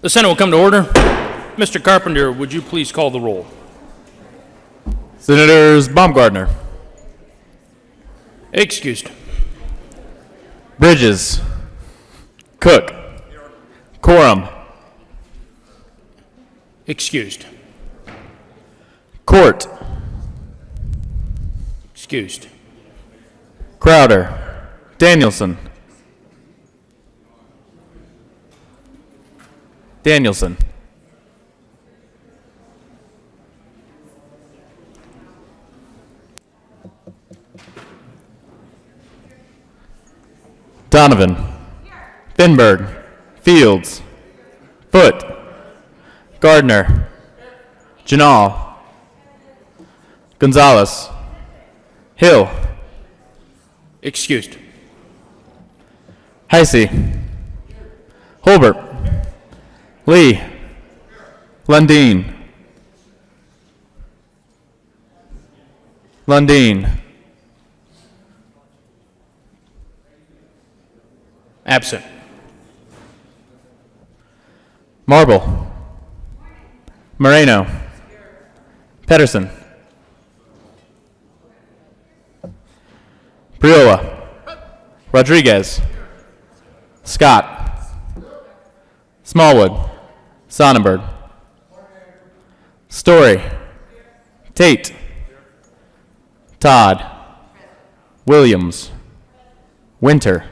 The Senate will come to order. Mr. Carpenter, would you please call the roll? Senators Baumgardner, Excused. Bridges, Cook, Quorum, Excused. Court, Excused. Crowder, Danielson, Danielson, Donovan, Finberg, Fields, Foote, Gardner, Janal, Gonzalez, Hill, Excused. Heisey, Holbert, Lee, Lundeen, Absent. Marble, Moreno, Pedersen, Priola, Rodriguez, Scott, Smallwood, Sonnenberg, Story, Tate, Todd, Williams, Winter,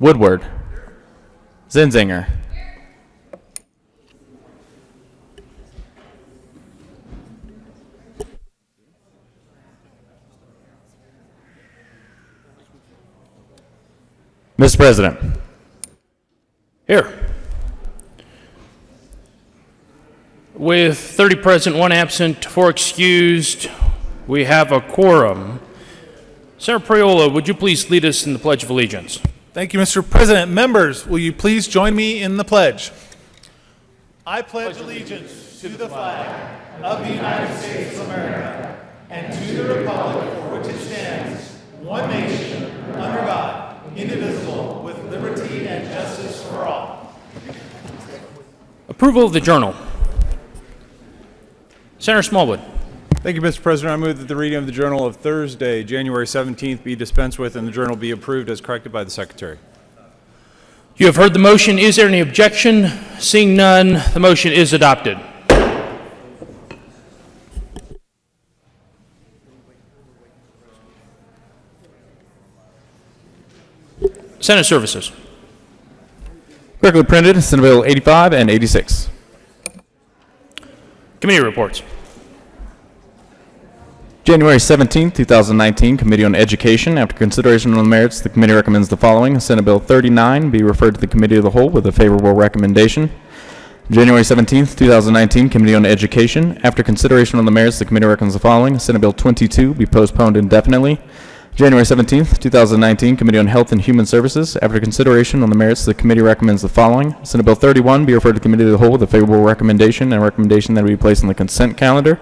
Woodward, Zinzinger. Mr. President. Here. With 30 present, 1 absent, 4 excused, we have a quorum. Senator Priola, would you please lead us in the Pledge of Allegiance? Thank you, Mr. President. Members, will you please join me in the pledge? I pledge allegiance to the flag of the United States of America and to the republic for which it stands, one nation, under God, indivisible, with liberty and justice for all. Approval of the Journal. Senator Smallwood. Thank you, Mr. President. I move that the reading of the Journal of Thursday, January 17th, be dispensed with and the Journal be approved as corrected by the Secretary. You have heard the motion. Is there any objection? Seeing none, the motion is adopted. Senate Services. Correctly printed, Senate Bill 85 and 86. Committee reports. January 17, 2019, Committee on Education. After consideration on the merits, the committee recommends the following. Senate Bill 39 be referred to the Committee of the Whole with a favorable recommendation. January 17, 2019, Committee on Education. After consideration on the merits, the committee recommends the following. Senate Bill 22 be postponed indefinitely. January 17, 2019, Committee on Health and Human Services. After consideration on the merits, the committee recommends the following. Senate Bill 31 be referred to the Committee of the Whole with a favorable recommendation and a recommendation that it be placed on the consent calendar.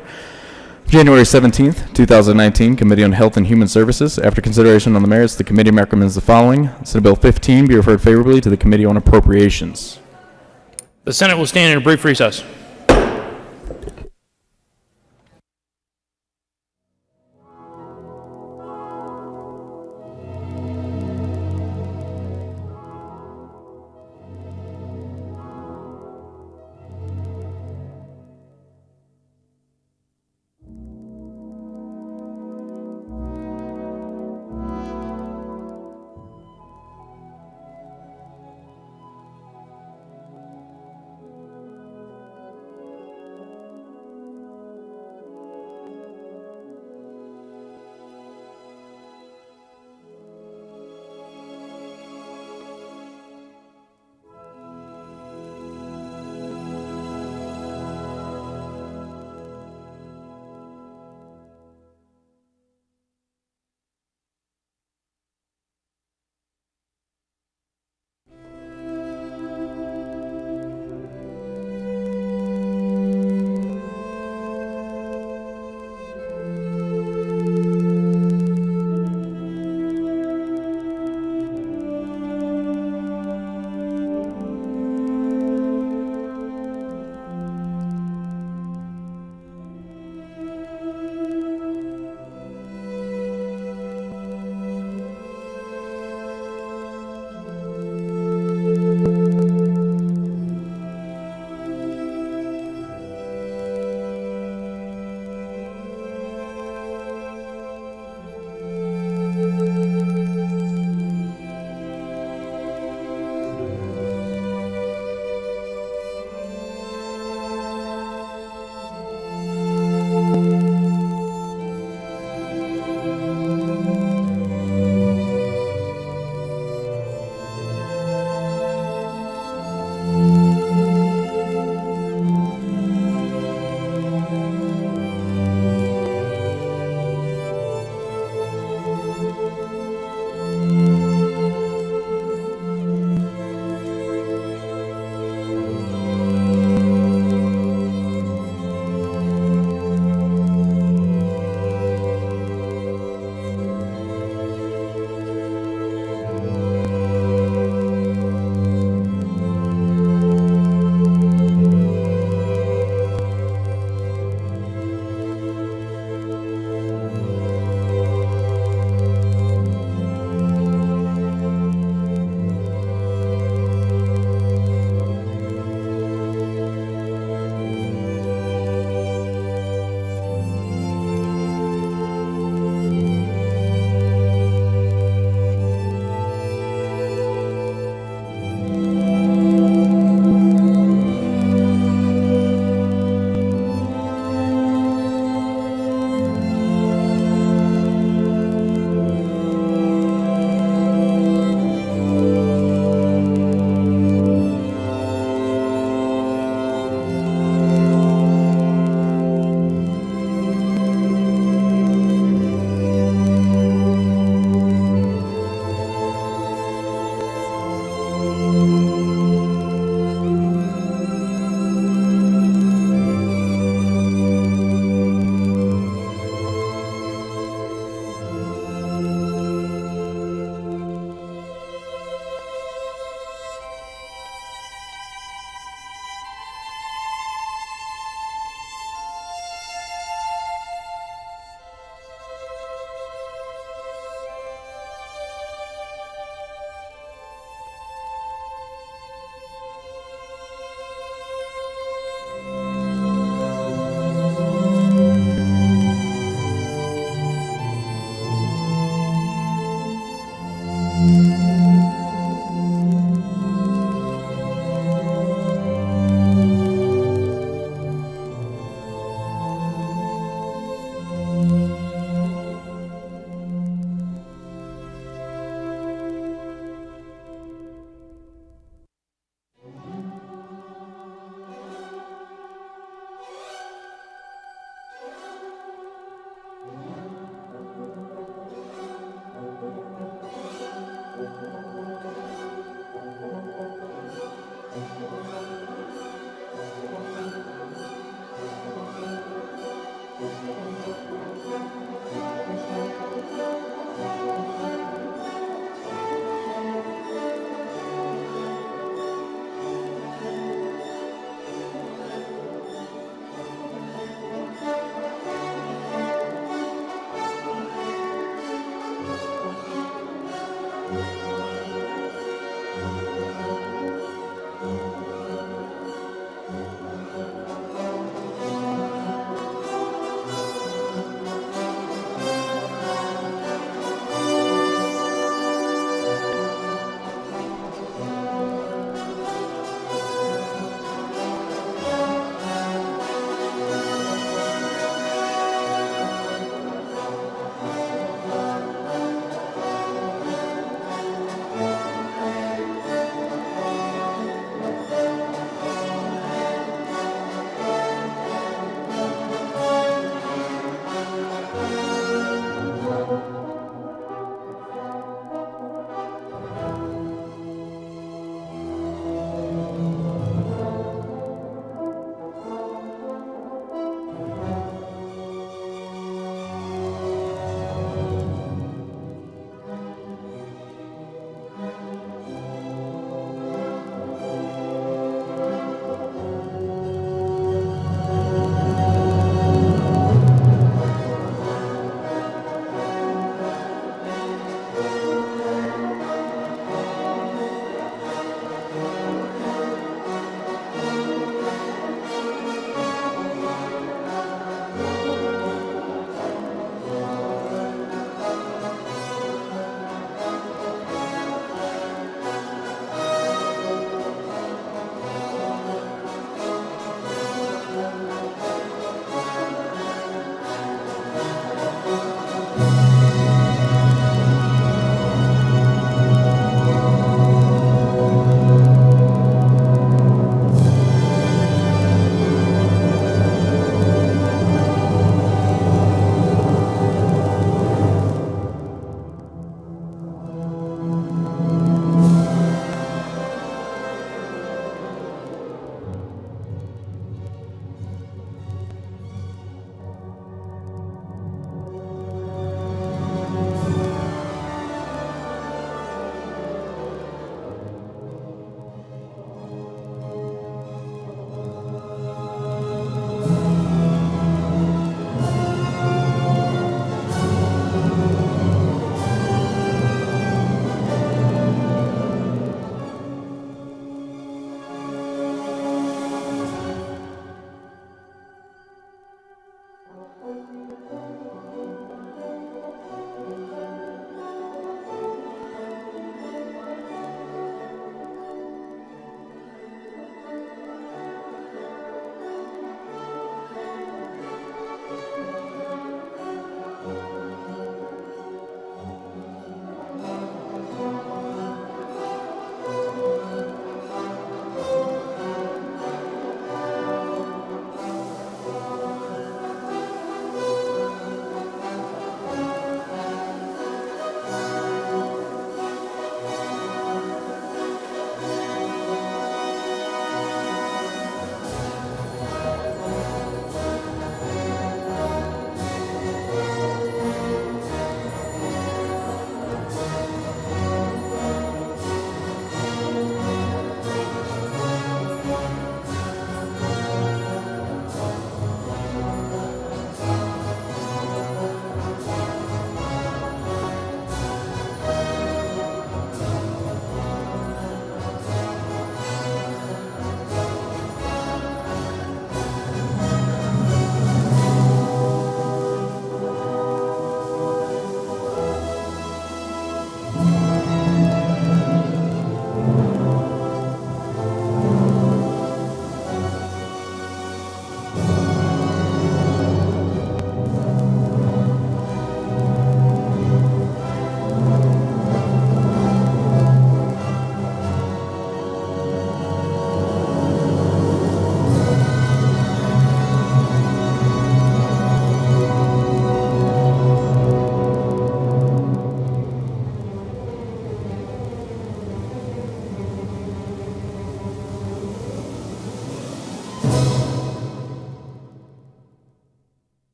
January 17, 2019, Committee on Health and Human Services. After consideration on the merits, the committee recommends the following. Senate Bill 15 be referred favorably to the Committee on Appropriations. The Senate will stand in a brief recess.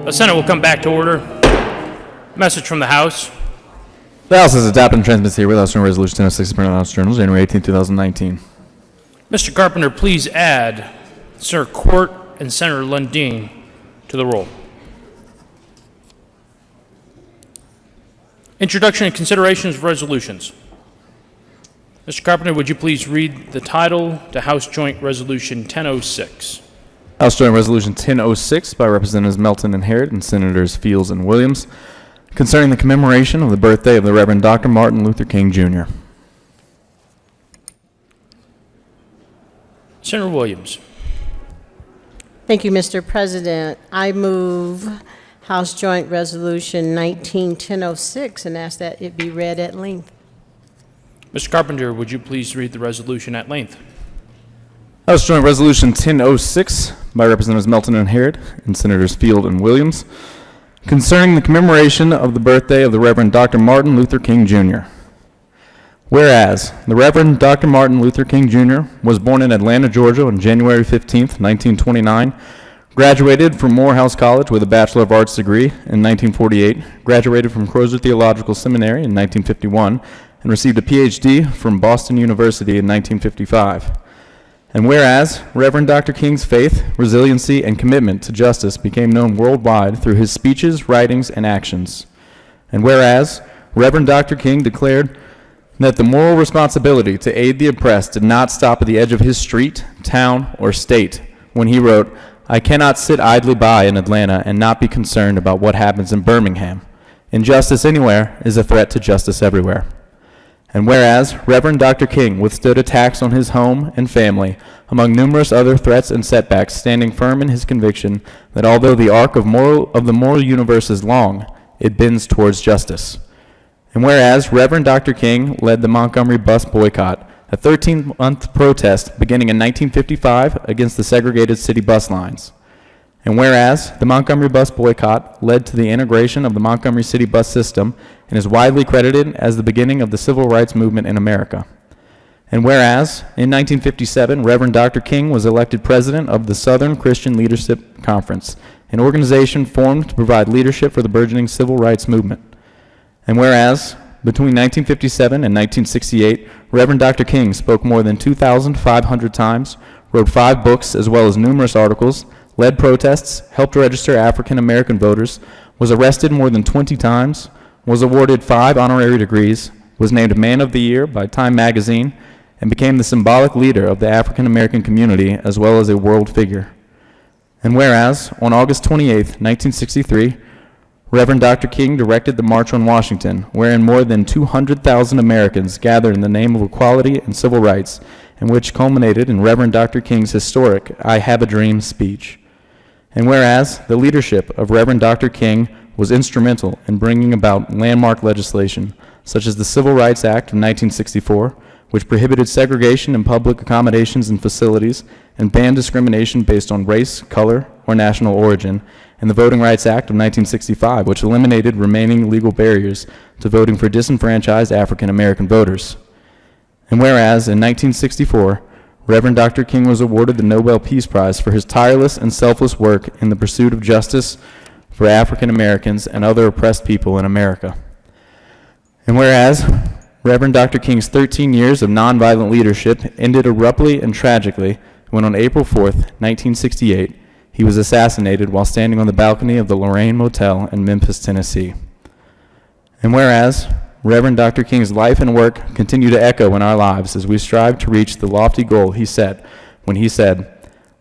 The Senate will come back to order. Message from the House. The House has adopted and transmits here with us Resolution 1006 printed in the House Journal, January 18, 2019. Mr. Carpenter, please add Senator Court and Senator Lundin to the roll. Introduction and considerations of resolutions. Mr. Carpenter, would you please read the title to House Joint Resolution 1006? House Joint Resolution 1006 by Representatives Melton and Harrod and Senators Fields and Williams concerning the commemoration of the birthday of the Reverend Dr. Martin Luther King, Jr. Senator Williams. Thank you, Mr. President. I move House Joint Resolution 19-1006 and ask that it be read at length. Mr. Carpenter, would you please read the resolution at length? House Joint Resolution 1006 by Representatives Melton and Harrod and Senators Field and Williams concerning the commemoration of the birthday of the Reverend Dr. Martin Luther King, Jr. Whereas the Reverend Dr. Martin Luther King, Jr. was born in Atlanta, Georgia on January 15, 1929, graduated from Morehouse College with a Bachelor of Arts degree in 1948, graduated from Crozer Theological Seminary in 1951, and received a Ph.D. from Boston University in 1955. And whereas Reverend Dr. King's faith, resiliency, and commitment to justice became known worldwide through his speeches, writings, and actions. And whereas Reverend Dr. King declared that the moral responsibility to aid the oppressed did not stop at the edge of his street, town, or state when he wrote, "I cannot sit idly by in Atlanta and not be concerned about what happens in Birmingham. Injustice anywhere is a threat to justice everywhere." And whereas Reverend Dr. King withstood attacks on his home and family, among numerous other threats and setbacks, standing firm in his conviction that although the arc of the moral universe is long, it bends towards justice. And whereas Reverend Dr. King led the Montgomery bus boycott, a 13-month protest beginning in 1955 against the segregated city bus lines. And whereas the Montgomery bus boycott led to the integration of the Montgomery city bus system and is widely credited as the beginning of the civil rights movement in America. And whereas in 1957, Reverend Dr. King was elected president of the Southern Christian Leadership Conference, an organization formed to provide leadership for the burgeoning civil rights movement. And whereas between 1957 and 1968, Reverend Dr. King spoke more than 2,500 times, wrote 5 books as well as numerous articles, led protests, helped register African American voters, was arrested more than 20 times, was awarded 5 honorary degrees, was named Man of the Year by Time Magazine, and became the symbolic leader of the African American community as well as a world figure. And whereas, on August 28, 1963, Reverend Dr. King directed the March on Washington, wherein more than 200,000 Americans gathered in the name of equality and civil rights, and which culminated in Reverend Dr. King's historic I Have a Dream speech. And whereas, the leadership of Reverend Dr. King was instrumental in bringing about landmark legislation, such as the Civil Rights Act of 1964, which prohibited segregation in public accommodations and facilities and banned discrimination based on race, color, or national origin, and the Voting Rights Act of 1965, which eliminated remaining legal barriers to voting for disenfranchised African American voters. And whereas, in 1964, Reverend Dr. King was awarded the Nobel Peace Prize for his tireless and selfless work in the pursuit of justice for African Americans and other oppressed people in America. And whereas, Reverend Dr. King's 13 years of nonviolent leadership ended abruptly and tragically when on April 4th, 1968, he was assassinated while standing on the balcony of the Lorraine Motel in Memphis, Tennessee. And whereas, Reverend Dr. King's life and work continue to echo in our lives as we strive to reach the lofty goal he set when he said,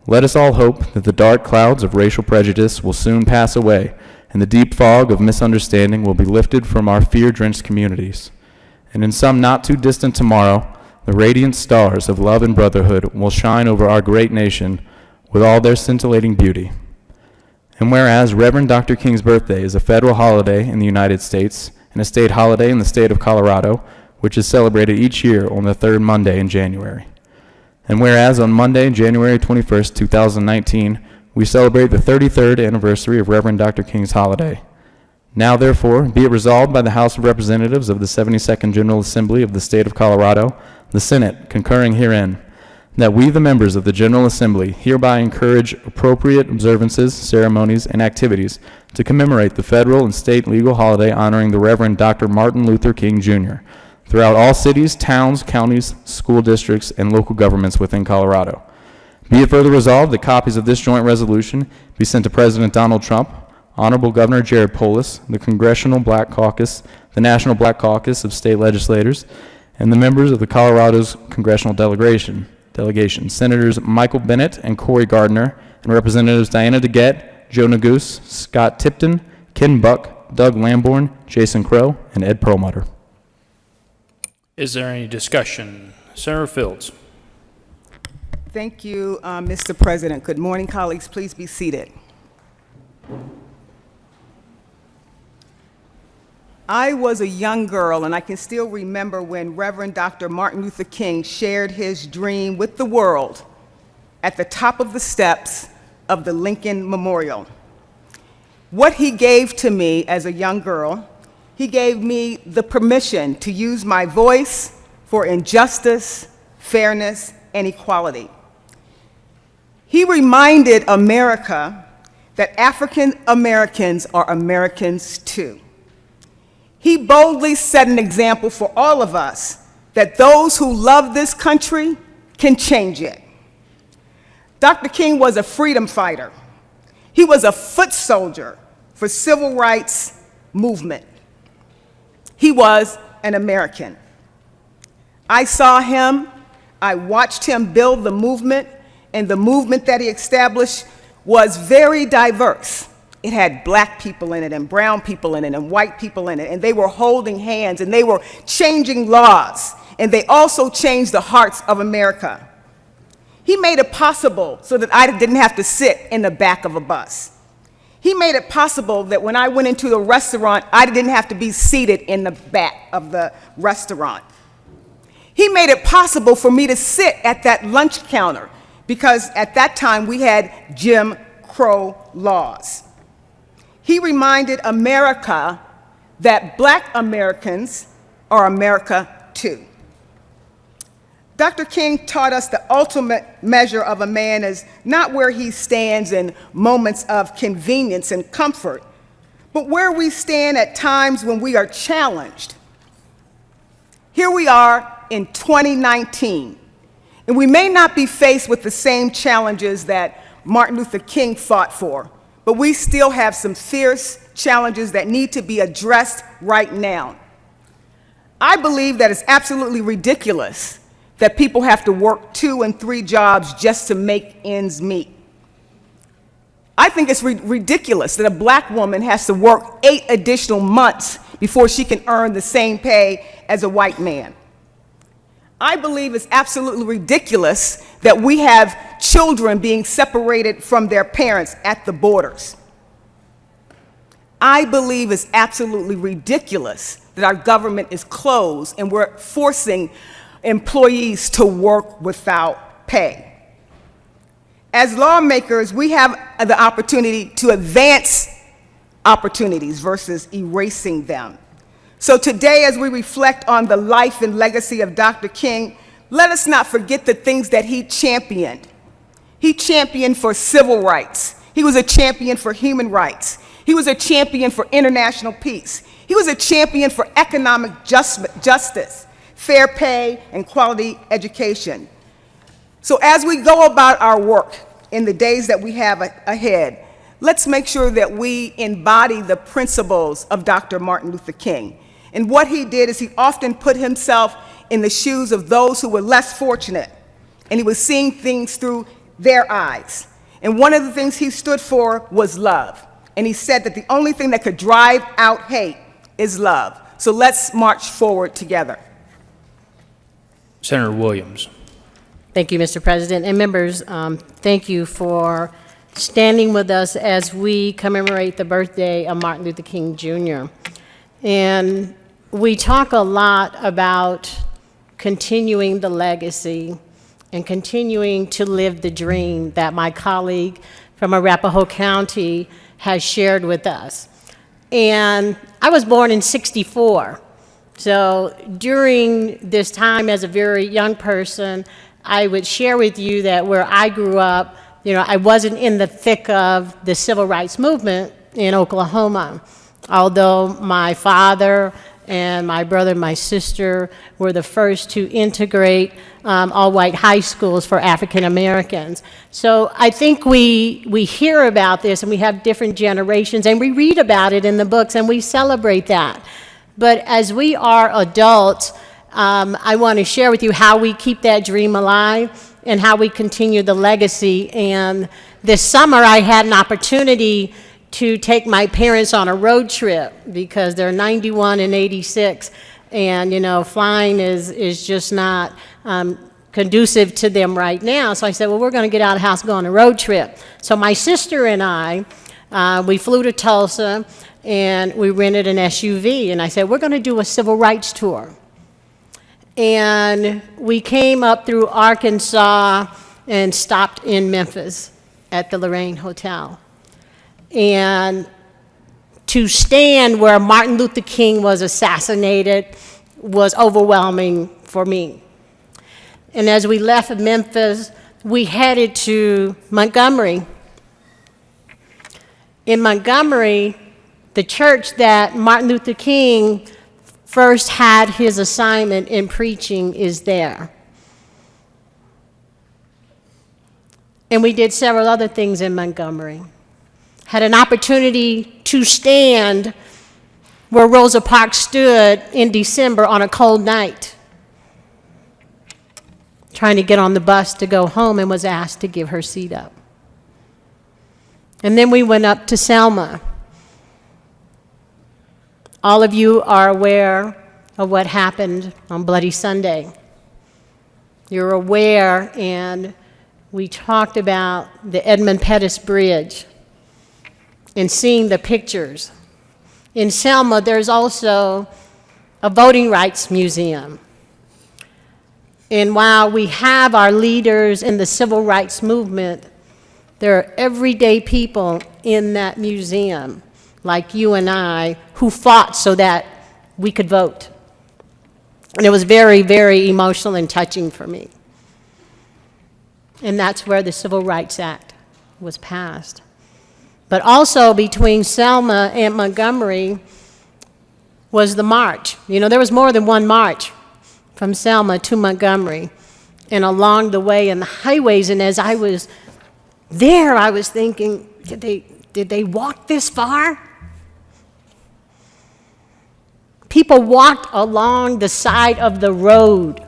"Let us all hope that the dark clouds of racial prejudice will soon pass away and the deep fog of misunderstanding will be lifted from our fear-drenched communities. And in some not too distant tomorrow, the radiant stars of love and brotherhood will shine over our great nation with all their scintillating beauty." And whereas Reverend Dr. King's birthday is a federal holiday in the United States and a state holiday in the state of Colorado, which is celebrated each year on the third Monday in January. And whereas on Monday, January 21st, 2019, we celebrate the 33rd anniversary of Reverend Dr. King's holiday. Now, therefore, be it resolved by the House of Representatives of the 72nd General Assembly of the State of Colorado, the Senate concurring herein, that we, the members of the General Assembly, hereby encourage appropriate observances, ceremonies, and activities to commemorate the federal and state legal holiday honoring the Reverend Dr. Martin Luther King, Jr. throughout all cities, towns, counties, school districts, and local governments within Colorado. Be it further resolved that copies of this joint resolution be sent to President Donald Trump, Honorable Governor Jared Polis, the Congressional Black Caucus, the National Black Caucus of State Legislators, and the members of the Colorado's Congressional Delegation, Senators Michael Bennett and Cory Gardner, and Representatives Diana DeGette, Joe Neguse, Scott Tipton, Ken Buck, Doug Lamborn, Jason Crow, and Ed Perlmutter. Is there any discussion? Senator Fields. Thank you, Mr. President. Good morning, colleagues. Please be seated. I was a young girl, and I can still remember when Reverend Dr. Martin Luther King shared his dream with the world at the top of the steps of the Lincoln Memorial. What he gave to me as a young girl, he gave me the permission to use my voice for injustice, fairness, and equality. He reminded America that African Americans are Americans too. He boldly set an example for all of us that those who love this country can change it. Dr. King was a freedom fighter. He was a foot soldier for civil rights movement. He was an American. I saw him, I watched him build the movement, and the movement that he established was very diverse. It had black people in it, and brown people in it, and white people in it, and they were holding hands, and they were changing laws, and they also changed the hearts of America. He made it possible so that I didn't have to sit in the back of a bus. He made it possible that when I went into the restaurant, I didn't have to be seated in the back of the restaurant. He made it possible for me to sit at that lunch counter, because at that time we had Jim Crow laws. He reminded America that black Americans are America too. Dr. King taught us the ultimate measure of a man is not where he stands in moments of convenience and comfort, but where we stand at times when we are challenged. Here we are in 2019, and we may not be faced with the same challenges that Martin Luther King fought for, but we still have some fierce challenges that need to be addressed right now. I believe that it's absolutely ridiculous that people have to work 2 and 3 jobs just to make ends meet. I think it's ridiculous that a black woman has to work 8 additional months before she can earn the same pay as a white man. I believe it's absolutely ridiculous that we have children being separated from their parents at the borders. I believe it's absolutely ridiculous that our government is closed and we're forcing employees to work without pay. As lawmakers, we have the opportunity to advance opportunities versus erasing them. So today, as we reflect on the life and legacy of Dr. King, let us not forget the things that he championed. He championed for civil rights. He was a champion for human rights. He was a champion for international peace. He was a champion for economic justice, fair pay, and quality education. So as we go about our work in the days that we have ahead, let's make sure that we embody the principles of Dr. Martin Luther King. And what he did is he often put himself in the shoes of those who were less fortunate, and he was seeing things through their eyes. And one of the things he stood for was love. And he said that the only thing that could drive out hate is love. So let's march forward together. Senator Williams. Thank you, Mr. President. And members, thank you for standing with us as we commemorate the birthday of Martin Luther King, Jr. And we talk a lot about continuing the legacy and continuing to live the dream that my colleague from Arapahoe County has shared with us. And I was born in '64. So during this time as a very young person, I would share with you that where I grew up, I wasn't in the thick of the civil rights movement in Oklahoma, although my father and my brother and my sister were the first to integrate all-white high schools for African Americans. So I think we hear about this and we have different generations and we read about it in the books and we celebrate that. But as we are adults, I want to share with you how we keep that dream alive and how we continue the legacy. And this summer I had an opportunity to take my parents on a road trip because they're 91 and 86, and flying is just not conducive to them right now. So I said, well, we're going to get out of the house and go on a road trip. So my sister and I, we flew to Tulsa and we rented an SUV, and I said, we're going to do a civil rights tour. And we came up through Arkansas and stopped in Memphis at the Lorraine Hotel. And to stand where Martin Luther King was assassinated was overwhelming for me. And as we left Memphis, we headed to Montgomery. In Montgomery, the church that Martin Luther King first had his assignment in preaching is there. And we did several other things in Montgomery. Had an opportunity to stand where Rosa Parks stood in December on a cold night, trying to get on the bus to go home, and was asked to give her seat up. And then we went up to Selma. All of you are aware of what happened on Bloody Sunday. You're aware, and we talked about the Edmund Pettus Bridge and seeing the pictures. In Selma, there's also a voting rights museum. And while we have our leaders in the civil rights movement, there are everyday people in that museum, like you and I, who fought so that we could vote. And it was very, very emotional and touching for me. And that's where the Civil Rights Act was passed. But also between Selma and Montgomery was the march. There was more than one march from Selma to Montgomery and along the way in the highways. And as I was there, I was thinking, did they walk this far? People walked along the side of the road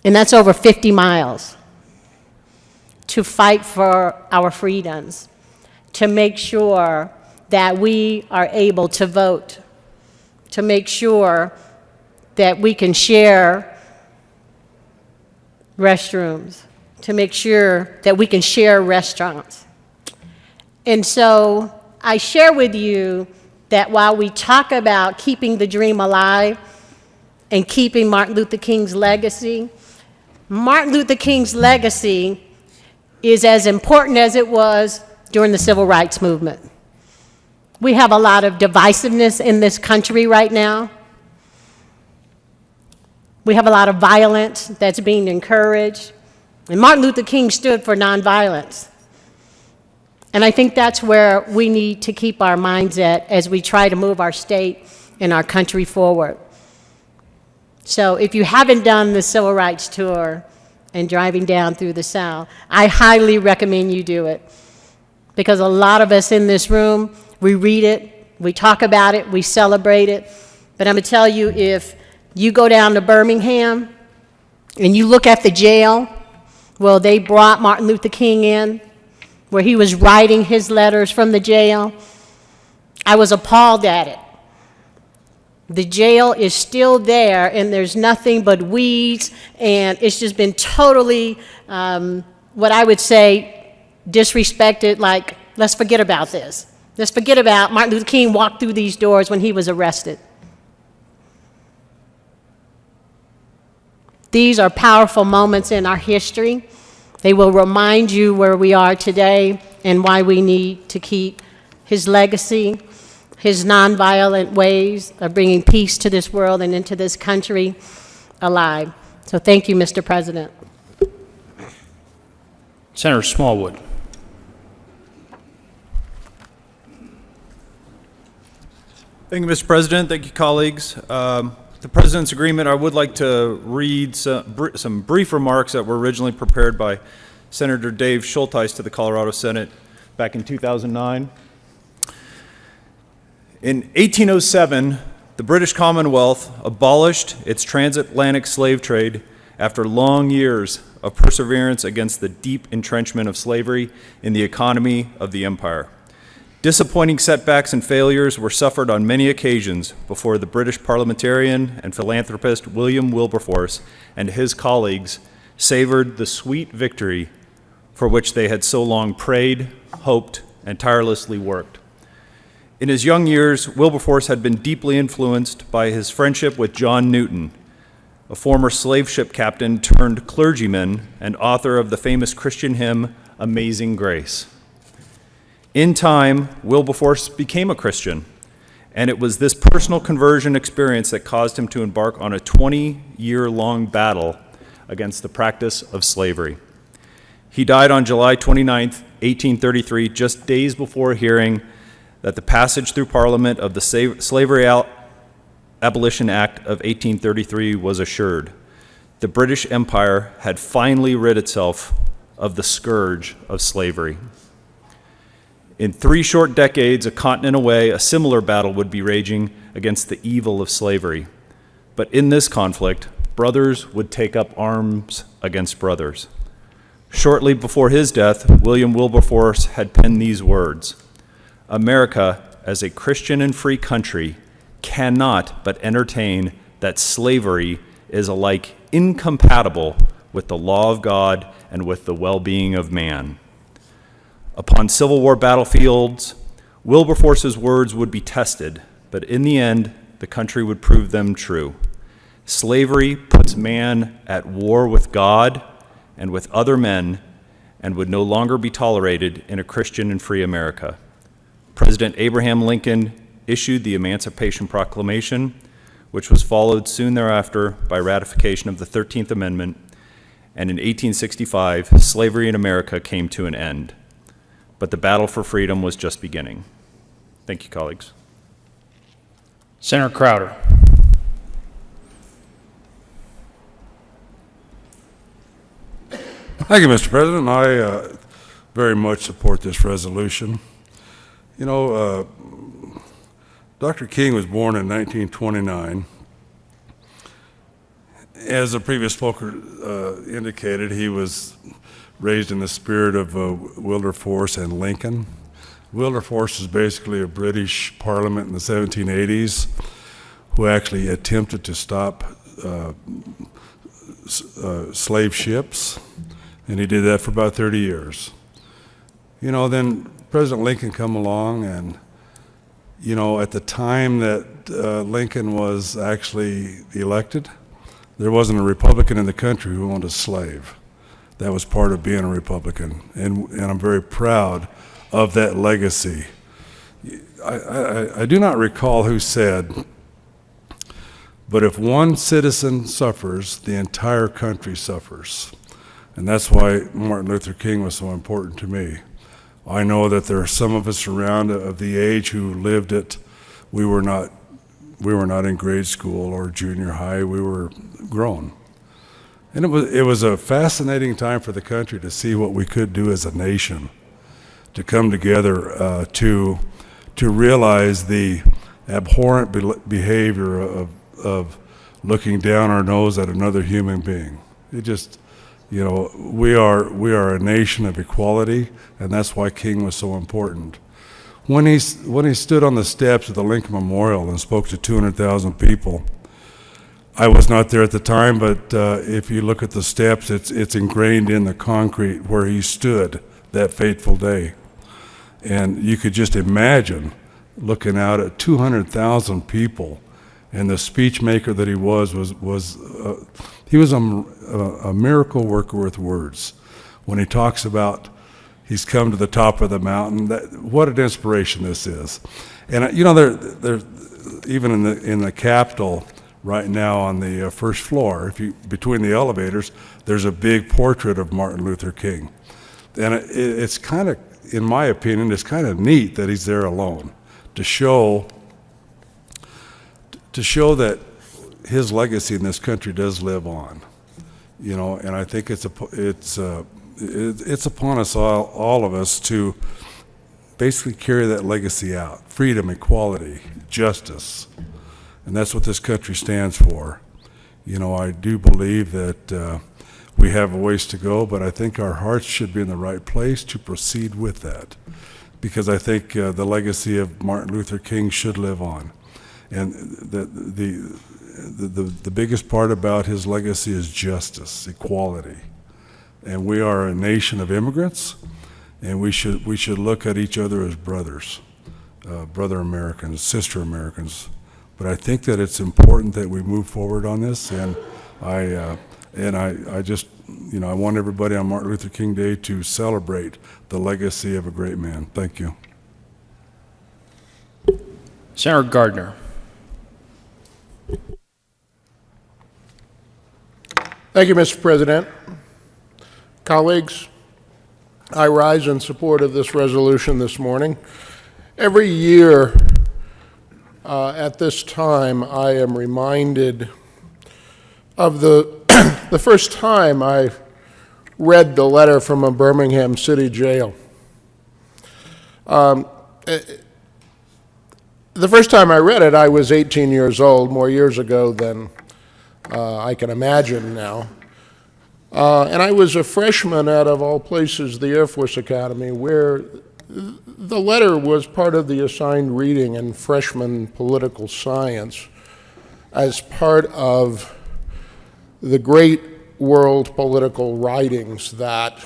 and that's over 50 miles, to fight for our freedoms, to make sure that we are able to vote, to make sure that we can share restrooms, to make sure that we can share restaurants. And so I share with you that while we talk about keeping the dream alive and keeping Martin Luther King's legacy, Martin Luther King's legacy is as important as it was during the Civil Rights Movement. We have a lot of divisiveness in this country right now. We have a lot of violence that's being encouraged. And Martin Luther King stood for nonviolence. And I think that's where we need to keep our minds at as we try to move our state and our country forward. So if you haven't done the Civil Rights Tour and driving down through the South, I highly recommend you do it. Because a lot of us in this room, we read it, we talk about it, we celebrate it. But I'm going to tell you, if you go down to Birmingham and you look at the jail, well, they brought Martin Luther King in, where he was writing his letters from the jail. I was appalled at it. The jail is still there, and there's nothing but weeds, and it's just been totally, what I would say, disrespected, like, let's forget about this. Let's forget about Martin Luther King walked through these doors when he was arrested. These are powerful moments in our history. They will remind you where we are today and why we need to keep his legacy, his nonviolent ways of bringing peace to this world and into this country alive. So thank you, Mr. President. Senator Smallwood. Thank you, Mr. President. Thank you, colleagues. The President's agreement, I would like to read some brief remarks that were originally prepared by Senator Dave Schulteis to the Colorado Senate back in 2009. In 1807, the British Commonwealth abolished its transatlantic slave trade after long years of perseverance against the deep entrenchment of slavery in the economy of the empire. Disappointing setbacks and failures were suffered on many occasions before the British parliamentarian and philanthropist William Wilberforce and his colleagues savored the sweet victory for which they had so long prayed, hoped, and tirelessly worked. In his young years, Wilberforce had been deeply influenced by his friendship with John Newton, a former slave ship captain turned clergyman and author of the famous Christian hymn, Amazing Grace. In time, Wilberforce became a Christian, and it was this personal conversion experience that caused him to embark on a 20-year-long battle against the practice of slavery. He died on July 29, 1833, just days before hearing that the passage through Parliament of the Slavery Abolition Act of 1833 was assured. The British Empire had finally rid itself of the scourge of slavery. In 3 short decades, a continent away, a similar battle would be raging against the evil of slavery. But in this conflict, brothers would take up arms against brothers. Shortly before his death, William Wilberforce had penned these words: "America, as a Christian and free country, cannot but entertain that slavery is alike incompatible with the law of God and with the well-being of man." Upon Civil War battlefields, Wilberforce's words would be tested, but in the end, the country would prove them true. Slavery puts man at war with God and with other men and would no longer be tolerated in a Christian and free America. President Abraham Lincoln issued the Emancipation Proclamation, which was followed soon thereafter by ratification of the 13th Amendment, and in 1865, slavery in America came to an end. But the battle for freedom was just beginning. Thank you, colleagues. Senator Crowder. Thank you, Mr. President. I very much support this resolution. You know, Dr. King was born in 1929, as the previous speaker indicated, he was raised in the spirit of Wilberforce and Lincoln. Wilberforce is basically a British parliament in the 1780s who actually attempted to stop slave ships, and he did that for about 30 years. You know, then President Lincoln come along, and, you know, at the time that Lincoln was actually elected, there wasn't a Republican in the country who owned a slave. That was part of being a Republican, and I'm very proud of that legacy. I do not recall who said, but if one citizen suffers, the entire country suffers. And that's why Martin Luther King was so important to me. I know that there are some of us around of the age who lived it. We were not in grade school or junior high. We were grown. And it was a fascinating time for the country to see what we could do as a nation, to come together to realize the abhorrent behavior of looking down our nose at another human being. It just, you know, we are a nation of equality, and that's why King was so important. When he stood on the steps of the Lincoln Memorial and spoke to 200,000 people, I was not there at the time, but if you look at the steps, it's ingrained in the concrete where he stood that fateful day. And you could just imagine looking out at 200,000 people, and the speech maker that he was a miracle worker with words. When he talks about he's come to the top of the mountain, what an inspiration this is. And you know, there even in the Capitol right now on the first floor, between the elevators, there's a big portrait of Martin Luther King. And it's kind of, in my opinion, it's kind of neat that he's there alone to show that his legacy in this country does live on, you know. And I think it's upon us all of us to basically carry that legacy out: freedom, equality, justice, and that's what this country stands for. You know, I do believe that we have a ways to go, but I think our hearts should be in the right place to proceed with that, because I think the legacy of Martin Luther King should live on. And the biggest part about his legacy is justice, equality. And we are a nation of immigrants, and we should look at each other as brothers, brother Americans, sister Americans. But I think that it's important that we move forward on this, and I just, you know, I want everybody on Martin Luther King Day to celebrate the legacy of a great man. Thank you. Senator Gardner. Thank you, Mr. President. Colleagues, I rise in support of this resolution this morning. Every year at this time, I am reminded of the first time I read the letter from a Birmingham City jail. The first time I read it, I was 18 years old, more years ago than I can imagine now. And I was a freshman at, of all places, the Air Force Academy, where the letter was part of the assigned reading in freshman political science as part of the great world political writings that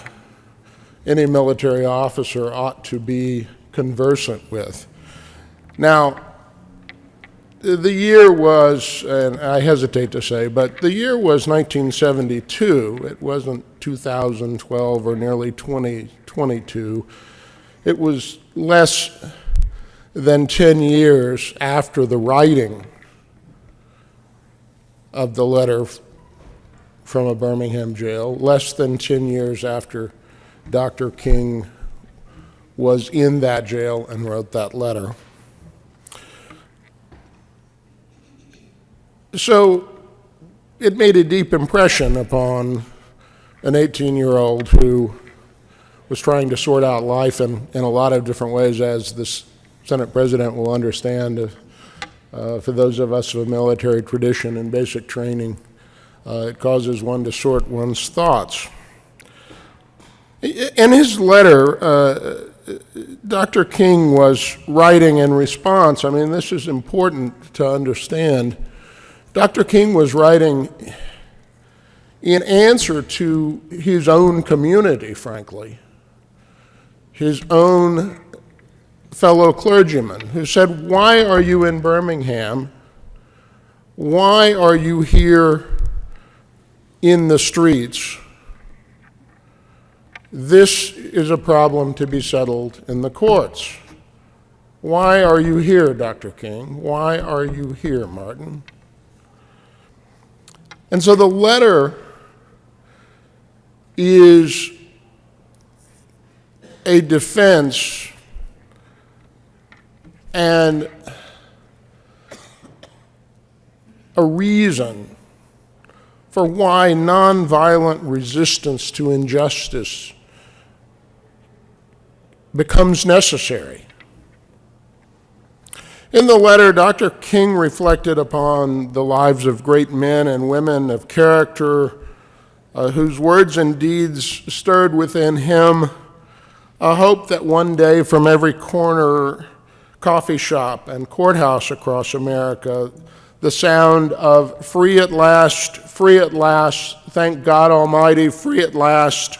any military officer ought to be conversant with. Now, the year was, and I hesitate to say, but the year was 1972. It wasn't 2012 or nearly 2022. It was less than 10 years after the writing of the letter from a Birmingham jail, less than 10 years after Dr. King was in that jail and wrote that letter. So it made a deep impression upon an 18-year-old who was trying to sort out life in a lot of different ways, as the Senate President will understand. For those of us of a military tradition and basic training, It causes one to sort one's thoughts. In his letter, Dr. King was writing in response. I mean, this is important to understand. Dr. King was writing in answer to his own community, frankly, his own fellow clergymen, who said, "Why are you in Birmingham? Why are you here in the streets? This is a problem to be settled in the courts. Why are you here, Dr. King? Why are you here, Martin?" And so the letter is a defense and a reason for why nonviolent resistance to injustice becomes necessary. In the letter, Dr. King reflected upon the lives of great men and women of character whose words and deeds stirred within him a hope that one day from every corner, coffee shop, and courthouse across America, the sound of free at last, thank God Almighty, free at last,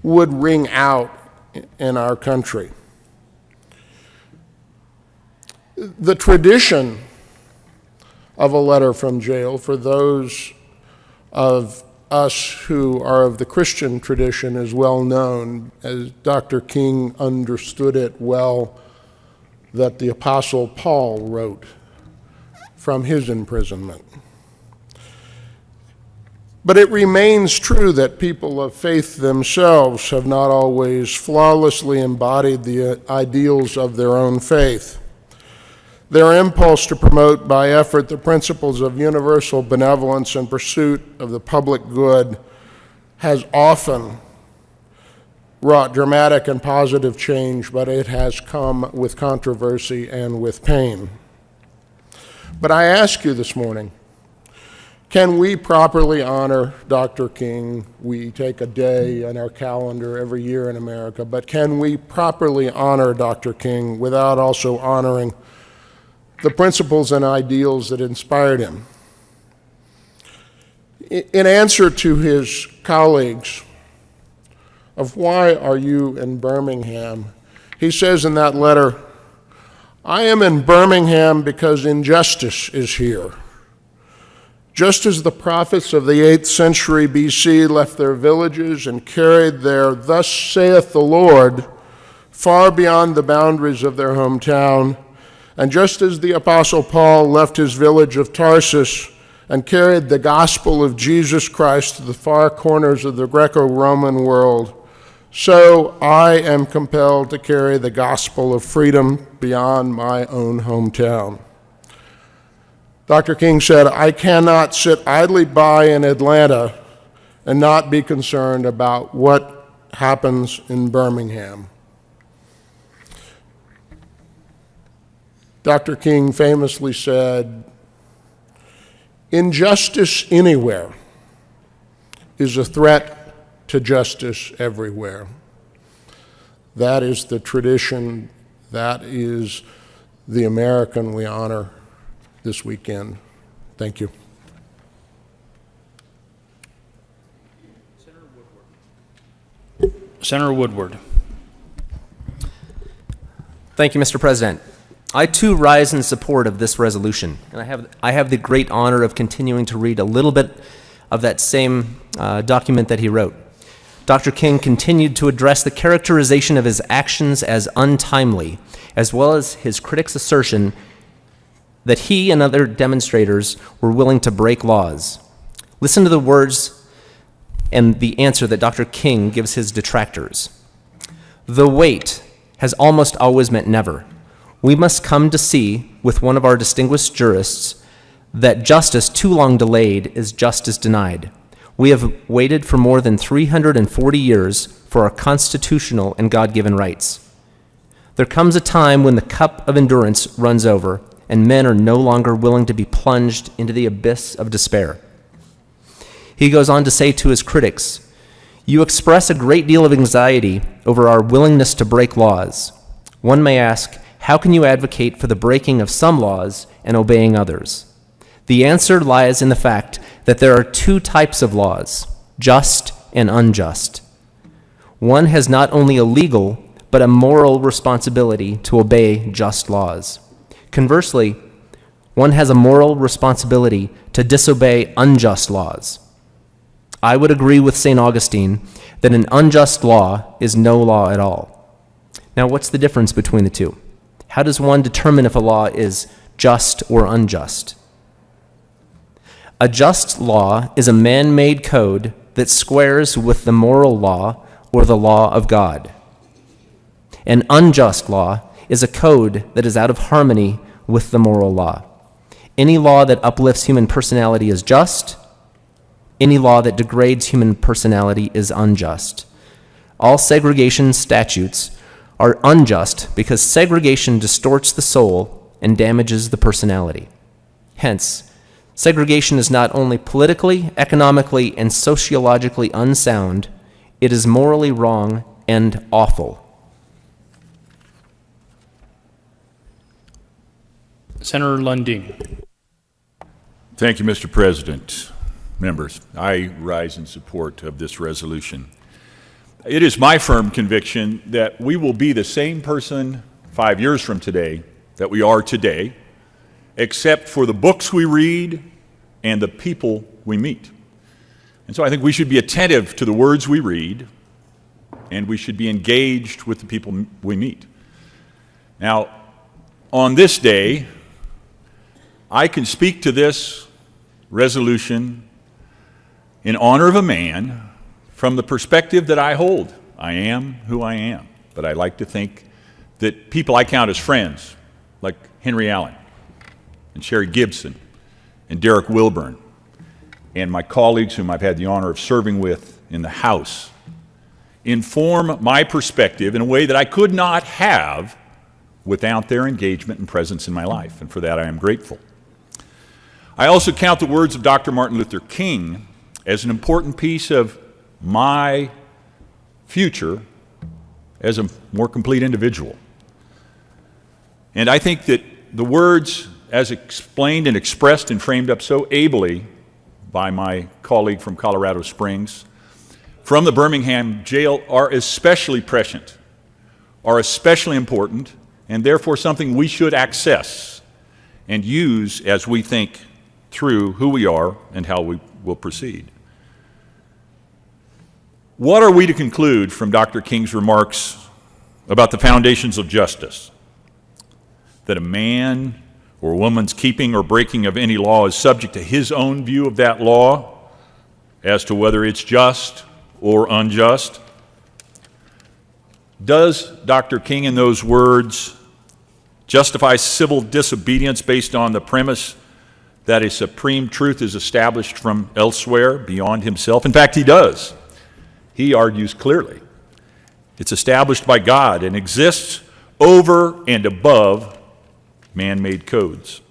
would ring out in our country. The tradition of a letter from jail for those of us who are of the Christian tradition is well known, as Dr. King understood it well, that the Apostle Paul wrote from his imprisonment. But it remains true that people of faith themselves have not always flawlessly embodied the ideals of their own faith. Their impulse to promote by effort the principles of universal benevolence and pursuit of the public good has often wrought dramatic and positive change, but it has come with controversy and with pain. But I ask you this morning, can we properly honor Dr. King? We take a day on our calendar every year in America, but can we properly honor Dr. King without also honoring the principles and ideals that inspired him? In answer to his colleagues of why are you in Birmingham, he says in that letter, "I am in Birmingham because injustice is here. Just as the prophets of the 8th century BC left their villages and carried their 'Thus saith the Lord' far beyond the boundaries of their hometown, and just as the Apostle Paul left his village of Tarsus and carried the gospel of Jesus Christ to the far corners of the Greco-Roman world, so I am compelled to carry the gospel of freedom beyond my own hometown." Dr. King said, "I cannot sit idly by in Atlanta and not be concerned about what happens in Birmingham." Dr. King famously said, "Injustice anywhere is a threat to justice everywhere." That is the tradition, that is the American we honor this weekend. Thank you. Senator Woodward. Thank you, Mr. President. I too rise in support of this resolution, and I have the great honor of continuing to read a little bit of that same document that he wrote. Dr. King continued to address the characterization of his actions as untimely, as well as his critics' assertion that he and other demonstrators were willing to break laws. Listen to the words and the answer that Dr. King gives his detractors. "The wait has almost always meant never. We must come to see, with one of our distinguished jurists, that justice too long delayed is justice denied. We have waited for more than 340 years for our constitutional and God-given rights. There comes a time when the cup of endurance runs over, and men are no longer willing to be plunged into the abyss of despair. He goes on to say to his critics, "You express a great deal of anxiety over our willingness to break laws. One may ask, how can you advocate for the breaking of some laws and obeying others? The answer lies in the fact that there are two types of laws, just and unjust. One has not only a legal, but a moral responsibility to obey just laws. Conversely, one has a moral responsibility to disobey unjust laws. I would agree with St. Augustine that an unjust law is no law at all." Now, what's the difference between the two? How does one determine if a law is just or unjust? A just law is a man-made code that squares with the moral law or the law of God. An unjust law is a code that is out of harmony with the moral law. Any law that uplifts human personality is just. Any law that degrades human personality is unjust. All segregation statutes are unjust because segregation distorts the soul and damages the personality. Hence, segregation is not only politically, economically, and sociologically unsound, it is morally wrong and awful. Senator Lundin. Thank you, Mr. President. Members, I rise in support of this resolution. It is my firm conviction that we will be the same person 5 years from today that we are today, except for the books we read and the people we meet. And so I think we should be attentive to the words we read, and we should be engaged with the people we meet. Now, on this day, I can speak to this resolution in honor of a man from the perspective that I hold. I am who I am, but I like to think that people I count as friends, like Henry Allen and Sherry Gibson and Derek Wilburn, and my colleagues whom I've had the honor of serving with in the House, inform my perspective in a way that I could not have without their engagement and presence in my life, and for that I am grateful. I also count the words of Dr. Martin Luther King as an important piece of my future as a more complete individual. And I think that the words, as explained and expressed and framed up so ably by my colleague from Colorado Springs, from the Birmingham jail, are especially prescient, are especially important, and therefore something we should access and use as we think through who we are and how we will proceed. What are we to conclude from Dr. King's remarks about the foundations of justice? That a man or woman's keeping or breaking of any law is subject to his own view of that law as to whether it's just or unjust? Does Dr. King in those words justify civil disobedience based on the premise that a supreme truth is established from elsewhere beyond himself? In fact, he does. He argues clearly. It's established by God and exists over and above man-made codes.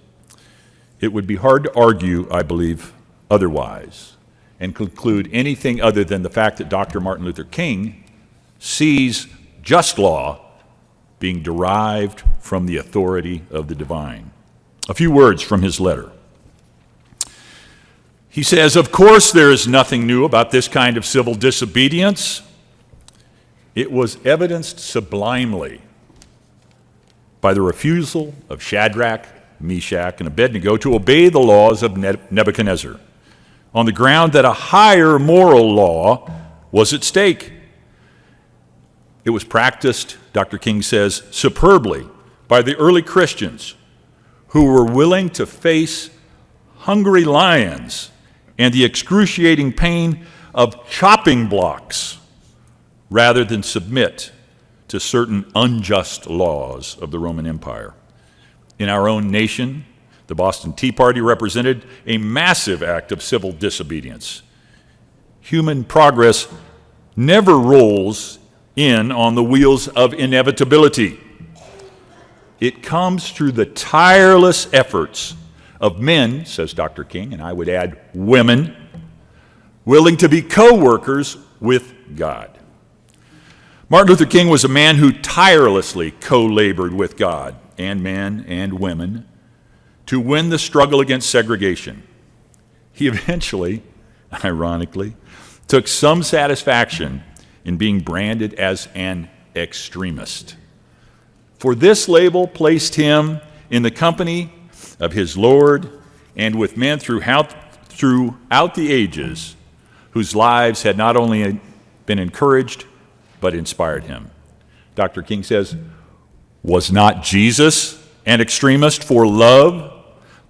It would be hard to argue, I believe, otherwise and conclude anything other than the fact that Dr. Martin Luther King sees just law being derived from the authority of the divine. A few words from his letter. He says, "Of course there is nothing new about this kind of civil disobedience. It was evidenced sublimely by the refusal of Shadrach, Meshach, and Abednego to obey the laws of Nebuchadnezzar on the ground that a higher moral law was at stake. It was practiced," Dr. King says, "superbly by the early Christians who were willing to face hungry lions and the excruciating pain of chopping blocks rather than submit to certain unjust laws of the Roman Empire. In our own nation, the Boston Tea Party represented a massive act of civil disobedience. Human progress never rolls in on the wheels of inevitability. It comes through the tireless efforts of men," says Dr. King, and I would add women, willing to be co-workers with God. Martin Luther King was a man who tirelessly co-labored with God and men and women to win the struggle against segregation. He eventually, ironically, took some satisfaction in being branded as an extremist. For this label placed him in the company of his Lord and with men throughout the ages whose lives had not only been encouraged but inspired him. Dr. King says, "Was not Jesus an extremist for love?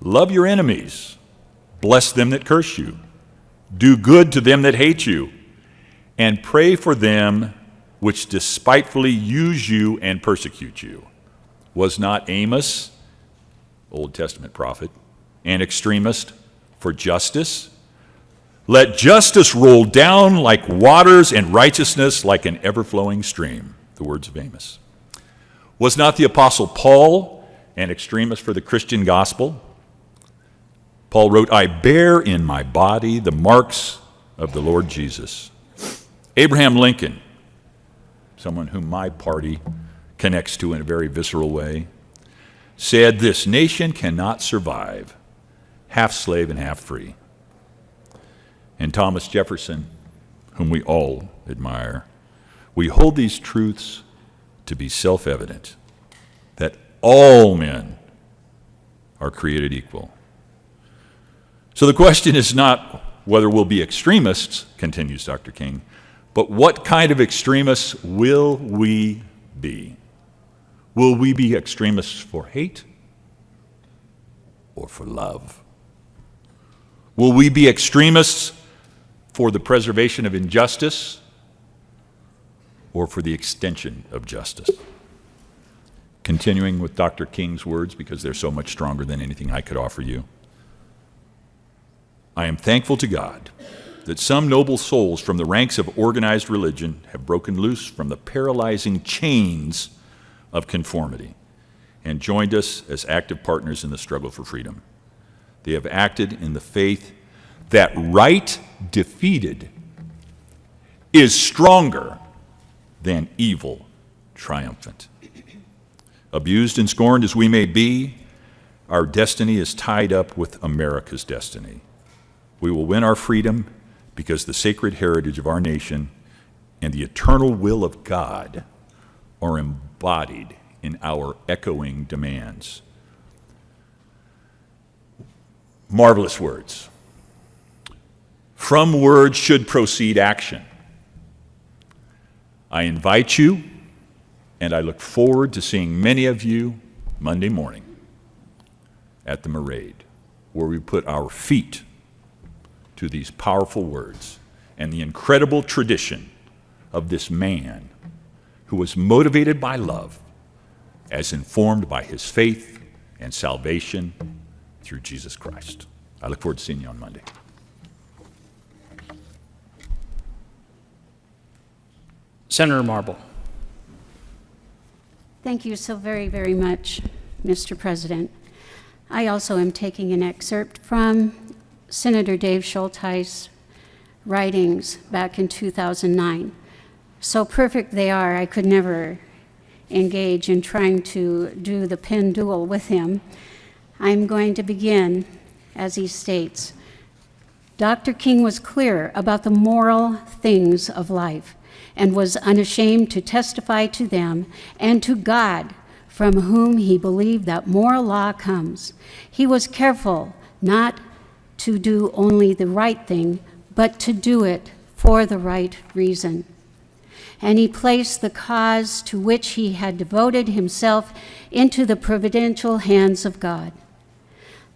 Love your enemies, bless them that curse you, do good to them that hate you, and pray for them which despitefully use you and persecute you. Was not Amos, Old Testament prophet, an extremist for justice? Let justice roll down like waters and righteousness like an ever-flowing stream," the words of Amos. Was not the Apostle Paul an extremist for the Christian gospel? Paul wrote, "I bear in my body the marks of the Lord Jesus." Abraham Lincoln, someone whom my party connects to in a very visceral way, said, "This nation cannot survive half slave and half free." And Thomas Jefferson, whom we all admire, "We hold these truths to be self-evident, that all men are created equal." So the question is not whether we'll be extremists, continues Dr. King, but what kind of extremists will we be? Will we be extremists for hate or for love? Will we be extremists for the preservation of injustice or for the extension of justice? Continuing with Dr. King's words, because they're so much stronger than anything I could offer you. "I am thankful to God that some noble souls from the ranks of organized religion have broken loose from the paralyzing chains of conformity and joined us as active partners in the struggle for freedom. They have acted in the faith that right defeated is stronger than evil triumphant. Abused and scorned as we may be, our destiny is tied up with America's destiny. We will win our freedom because the sacred heritage of our nation and the eternal will of God are embodied in our echoing demands." Marvelous words. From words should proceed action. I invite you, and I look forward to seeing many of you Monday morning at the Marade, where we put our feet to these powerful words and the incredible tradition of this man who was motivated by love as informed by his faith and salvation through Jesus Christ. I look forward to seeing you on Monday. Senator Marble. Thank you so very, very much, Mr. President. I also am taking an excerpt from Senator Dave Schultheis' writings back in 2009. So perfect they are, I could never engage in trying to do the pen duel with him. I'm going to begin as he states, "Dr. King was clear about the moral things of life and was unashamed to testify to them and to God, from whom he believed that moral law comes. He was careful not to do only the right thing, but to do it for the right reason. And he placed the cause to which he had devoted himself into the providential hands of God."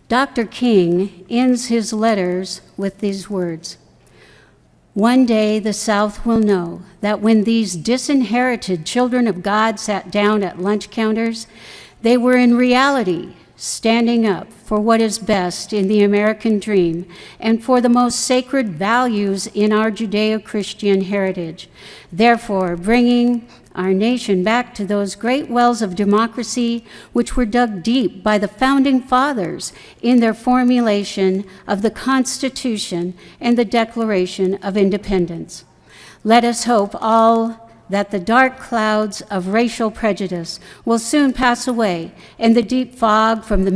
Dr. King ends his letters with these words, "One day the South will know that when these disinherited children of God sat down at lunch counters, they were in reality standing up for what is best in the American dream and for the most sacred values in our Judeo-Christian heritage, therefore bringing our nation back to those great wells of democracy which were dug deep by the founding fathers in their formulation of the Constitution and the Declaration of Independence. Let us hope all that the dark clouds of racial prejudice will soon pass away and the deep fog from the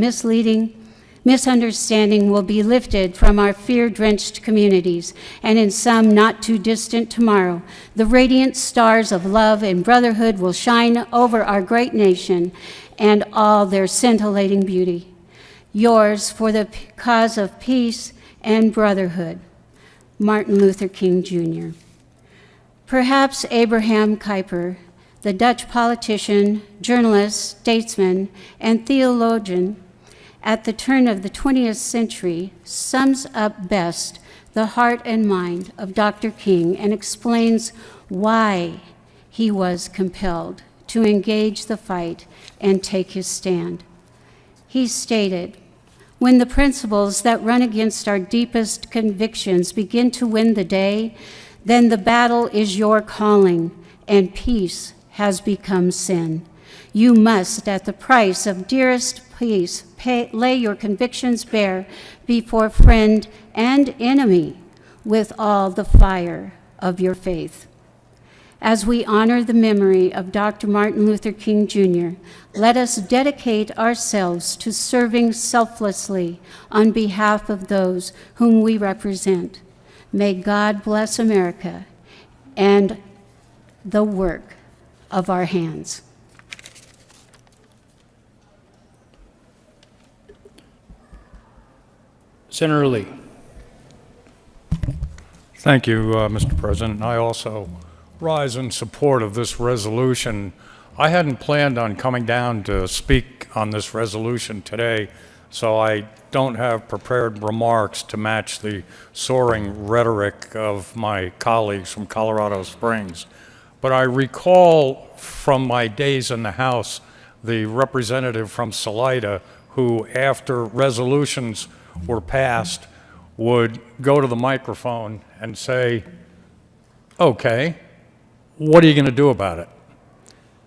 misunderstanding will be lifted from our fear-drenched communities, and in some not too distant tomorrow, the radiant stars of love and brotherhood will shine over our great nation and all their scintillating beauty. Yours for the cause of peace and brotherhood, Martin Luther King, Jr. Perhaps Abraham Kuyper, the Dutch politician, journalist, statesman, and theologian at the turn of the 20th century, sums up best the heart and mind of Dr. King and explains why he was compelled to engage the fight and take his stand. He stated, "When the principles that run against our deepest convictions begin to win the day, then the battle is your calling, and peace has become sin. You must, at the price of dearest peace, lay your convictions bare before friend and enemy with all the fire of your faith." As we honor the memory of Dr. Martin Luther King, Jr., let us dedicate ourselves to serving selflessly on behalf of those whom we represent. May God bless America and the work of our hands. Senator Lee. Thank you, Mr. President. I also rise in support of this resolution. I hadn't planned on coming down to speak on this resolution today, so I don't have prepared remarks to match the soaring rhetoric of my colleagues from Colorado Springs. But I recall from my days in the House the representative from Salida who, after resolutions were passed, would go to the microphone and say, "Okay, what are you going to do about it?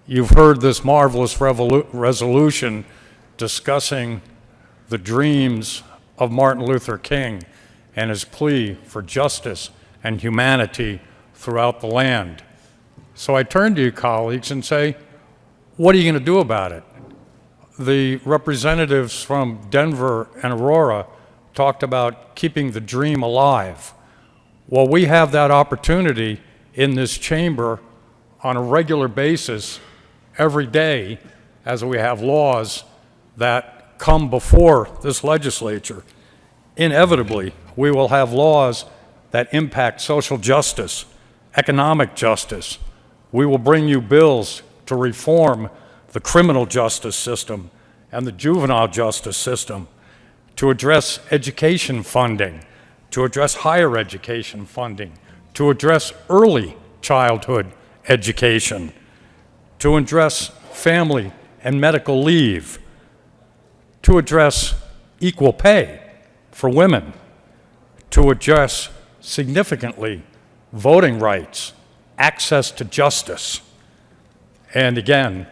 You've heard this marvelous resolution discussing the dreams of Martin Luther King and his plea for justice and humanity throughout the land." So I turn to you, colleagues, and say, what are you going to do about it? The representatives from Denver and Aurora talked about keeping the dream alive. Well, we have that opportunity in this chamber on a regular basis every day as we have laws that come before this legislature. Inevitably, we will have laws that impact social justice, economic justice. We will bring you bills to reform the criminal justice system and the juvenile justice system, to address education funding, to address higher education funding, to address early childhood education, to address family and medical leave, to address equal pay for women, to address significantly voting rights, access to justice, and again,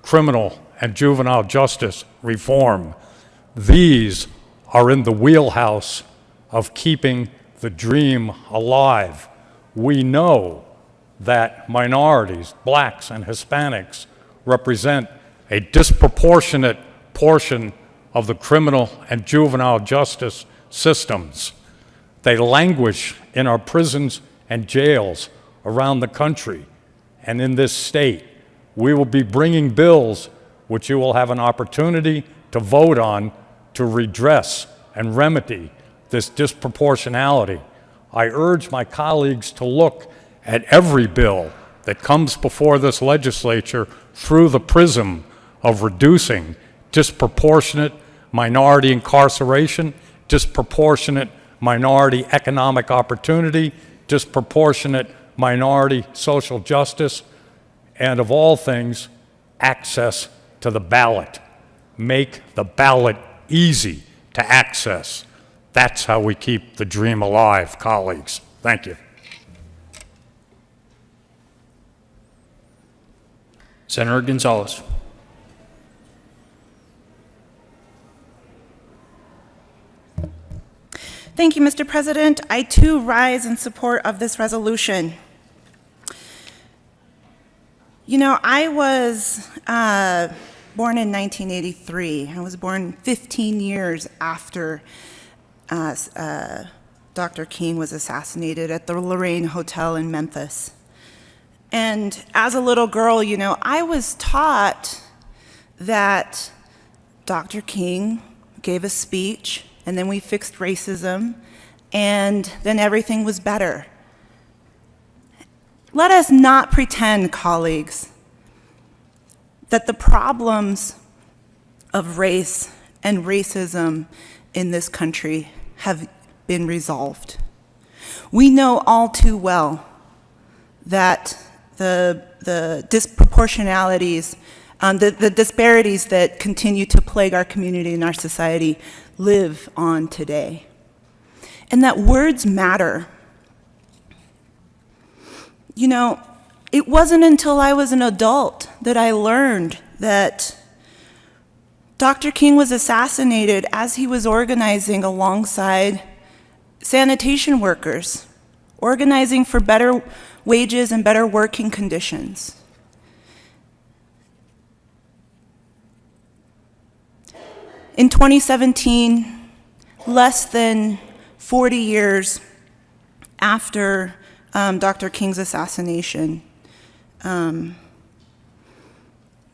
criminal and juvenile justice reform. These are in the wheelhouse of keeping the dream alive. We know that minorities, blacks and Hispanics, represent a disproportionate portion of the criminal and juvenile justice systems. They languish in our prisons and jails around the country and in this state. We will be bringing bills which you will have an opportunity to vote on to redress and remedy this disproportionality. I urge my colleagues to look at every bill that comes before this legislature through the prism of reducing disproportionate minority incarceration, disproportionate minority economic opportunity, disproportionate minority social justice, and of all things, access to the ballot. make the ballot easy to access. That's how we keep the dream alive, colleagues. Thank you. Senator Gonzalez. Thank you, Mr. President. I too rise in support of this resolution. You know, I was born in 1983. I was born 15 years after Dr. King was assassinated at the Lorraine Hotel in Memphis. And as a little girl, you know, I was taught that Dr. King gave a speech, and then we fixed racism, and then everything was better. Let us not pretend, colleagues, that the problems of race and racism in this country have been resolved. We know all too well that the disproportionalities, the disparities that continue to plague our community and our society live on today. And that words matter. You know, it wasn't until I was an adult that I learned that Dr. King was assassinated as he was organizing alongside sanitation workers, organizing for better wages and better working conditions. In 2017, less than 40 years after Dr. King's assassination,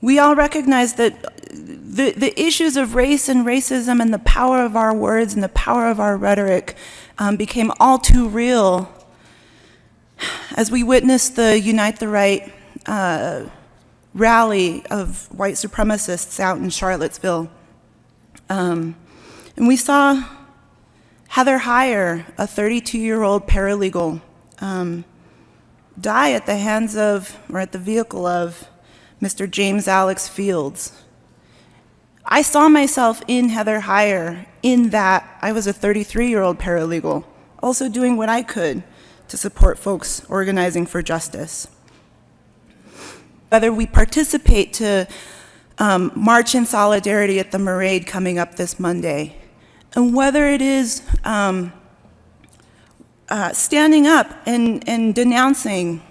we all recognize that the issues of race and racism and the power of our words and the power of our rhetoric became all too real as we witnessed the Unite the Right rally of white supremacists out in Charlottesville. And we saw Heather Heyer, a 32-year-old paralegal, die at the hands of, or at the vehicle of, Mr. James Alex Fields. I saw myself in Heather Heyer in that I was a 33-year-old paralegal, also doing what I could to support folks organizing for justice. Whether we participate to march in solidarity at the Parade coming up this Monday, and whether it is standing up and denouncing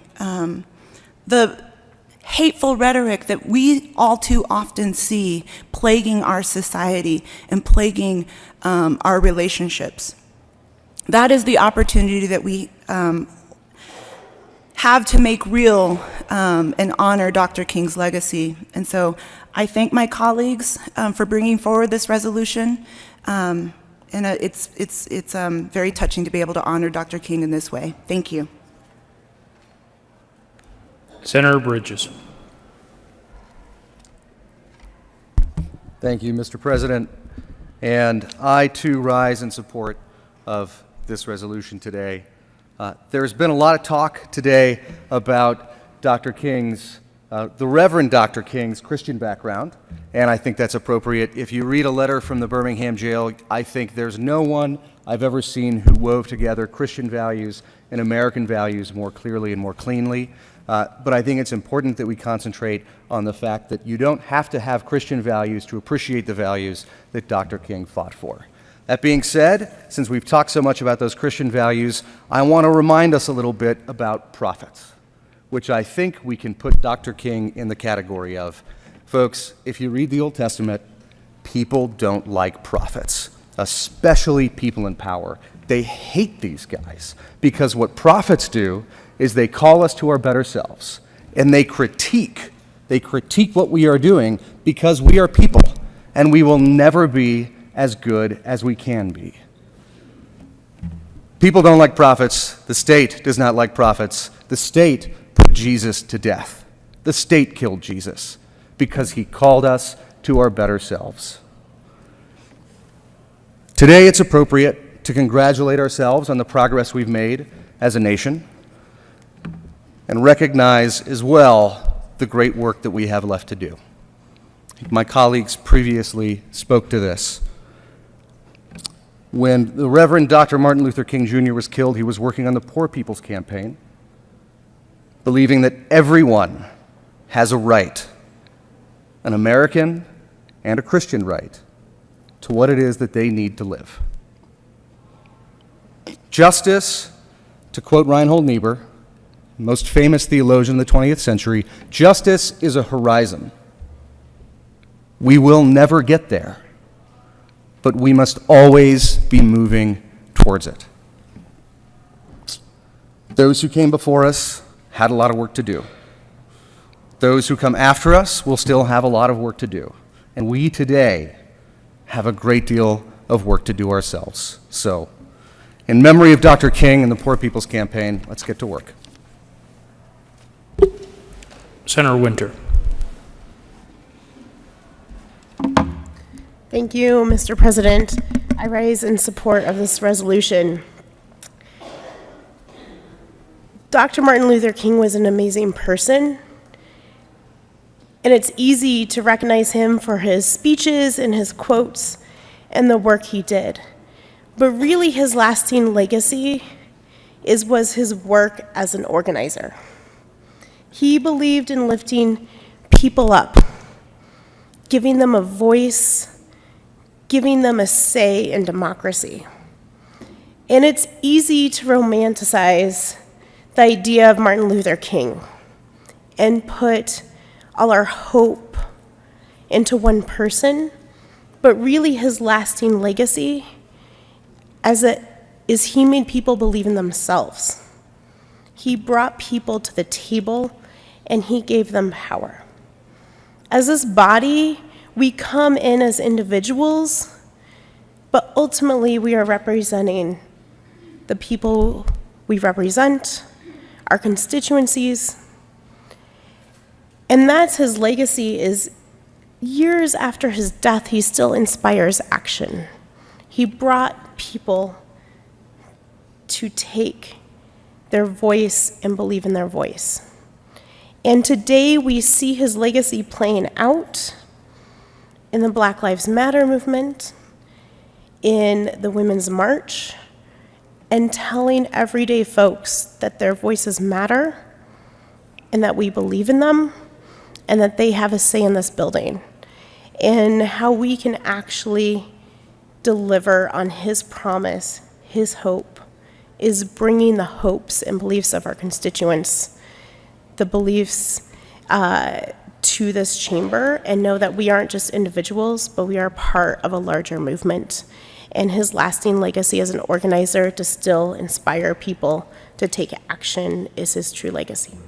the hateful rhetoric that we all too often see plaguing our society and plaguing our relationships. That is the opportunity that we have to make real and honor Dr. King's legacy. And so I thank my colleagues for bringing forward this resolution. And it's very touching to be able to honor Dr. King in this way. Thank you. Senator Bridges. Thank you, Mr. President. And I, too, rise in support of this resolution today. There's been a lot of talk today about Dr. King's, the Reverend Dr. King's Christian background, and I think that's appropriate. If you read a letter from the Birmingham jail, I think there's no one I've ever seen who wove together Christian values and American values more clearly and more cleanly. But I think it's important that we concentrate on the fact that you don't have to have Christian values to appreciate the values that Dr. King fought for. That being said, since we've talked so much about those Christian values, I want to remind us a little bit about prophets, which I think we can put Dr. King in the category of. Folks, if you read the Old Testament, people don't like prophets, especially people in power. They hate these guys because what prophets do is they call us to our better selves, and they critique what we are doing because we are people, and we will never be as good as we can be. People don't like prophets. The state does not like prophets. The state put Jesus to death. The state killed Jesus because he called us to our better selves. Today it's appropriate to congratulate ourselves on the progress we've made as a nation and recognize as well the great work that we have left to do. My colleagues previously spoke to this. When the Reverend Dr. Martin Luther King Jr. was killed, he was working on the Poor People's Campaign, believing that everyone has a right, an American and a Christian right, to what it is that they need to live. Justice, to quote Reinhold Niebuhr, most famous theologian of the 20th century, justice is a horizon. We will never get there, but we must always be moving towards it. Those who came before us had a lot of work to do. Those who come after us will still have a lot of work to do. And we today have a great deal of work to do ourselves. So, in memory of Dr. King and the Poor People's Campaign, let's get to work. Senator Winter. Thank you, Mr. President. I rise in support of this resolution. Dr. Martin Luther King was an amazing person, and it's easy to recognize him for his speeches and his quotes and the work he did. But really, his lasting legacy was his work as an organizer. He believed in lifting people up, giving them a voice, giving them a say in democracy. And it's easy to romanticize the idea of Martin Luther King and put all our hope into one person, but really his lasting legacy is he made people believe in themselves. He brought people to the table and he gave them power. As this body, we come in as individuals, but ultimately we are representing the people we represent, our constituencies, and that's his legacy. Is years after his death, he still inspires action. He brought people to take their voice and believe in their voice. And today we see his legacy playing out in the Black Lives Matter movement, in the Women's March, and telling everyday folks that their voices matter and that we believe in them and that they have a say in this building, and how we can actually deliver on his promise. His hope is bringing the hopes and beliefs of our constituents, the beliefs to this chamber, and know that we aren't just individuals, but we are part of a larger movement. And his lasting legacy as an organizer to still inspire people to take action is his true legacy.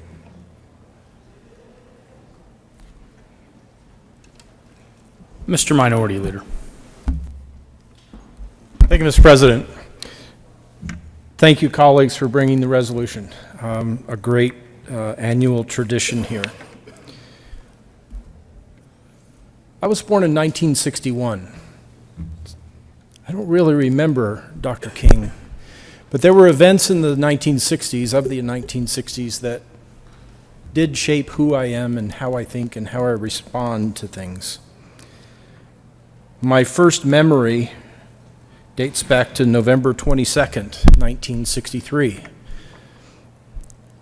Mr. Minority Leader. Thank you, Mr. President. Thank you, colleagues, for bringing the resolution. A great annual tradition here. I was born in 1961. I don't really remember Dr. King, but there were events in the 1960s that did shape who I am and how I think and how I respond to things. My first memory dates back to November 22nd, 1963.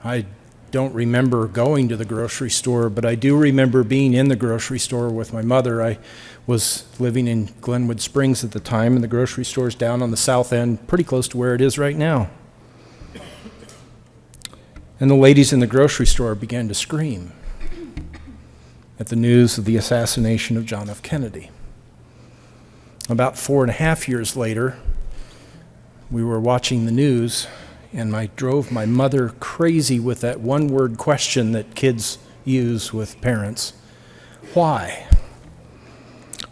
I don't remember going to the grocery store, but I do remember being in the grocery store with my mother. I was living in Glenwood Springs at the time, and the grocery store's down on the south end, pretty close to where it is right now. And the ladies in the grocery store began to scream at the news of the assassination of John F. Kennedy. About 4.5 years later, we were watching the news, and I drove my mother crazy with that one-word question that kids use with parents. Why?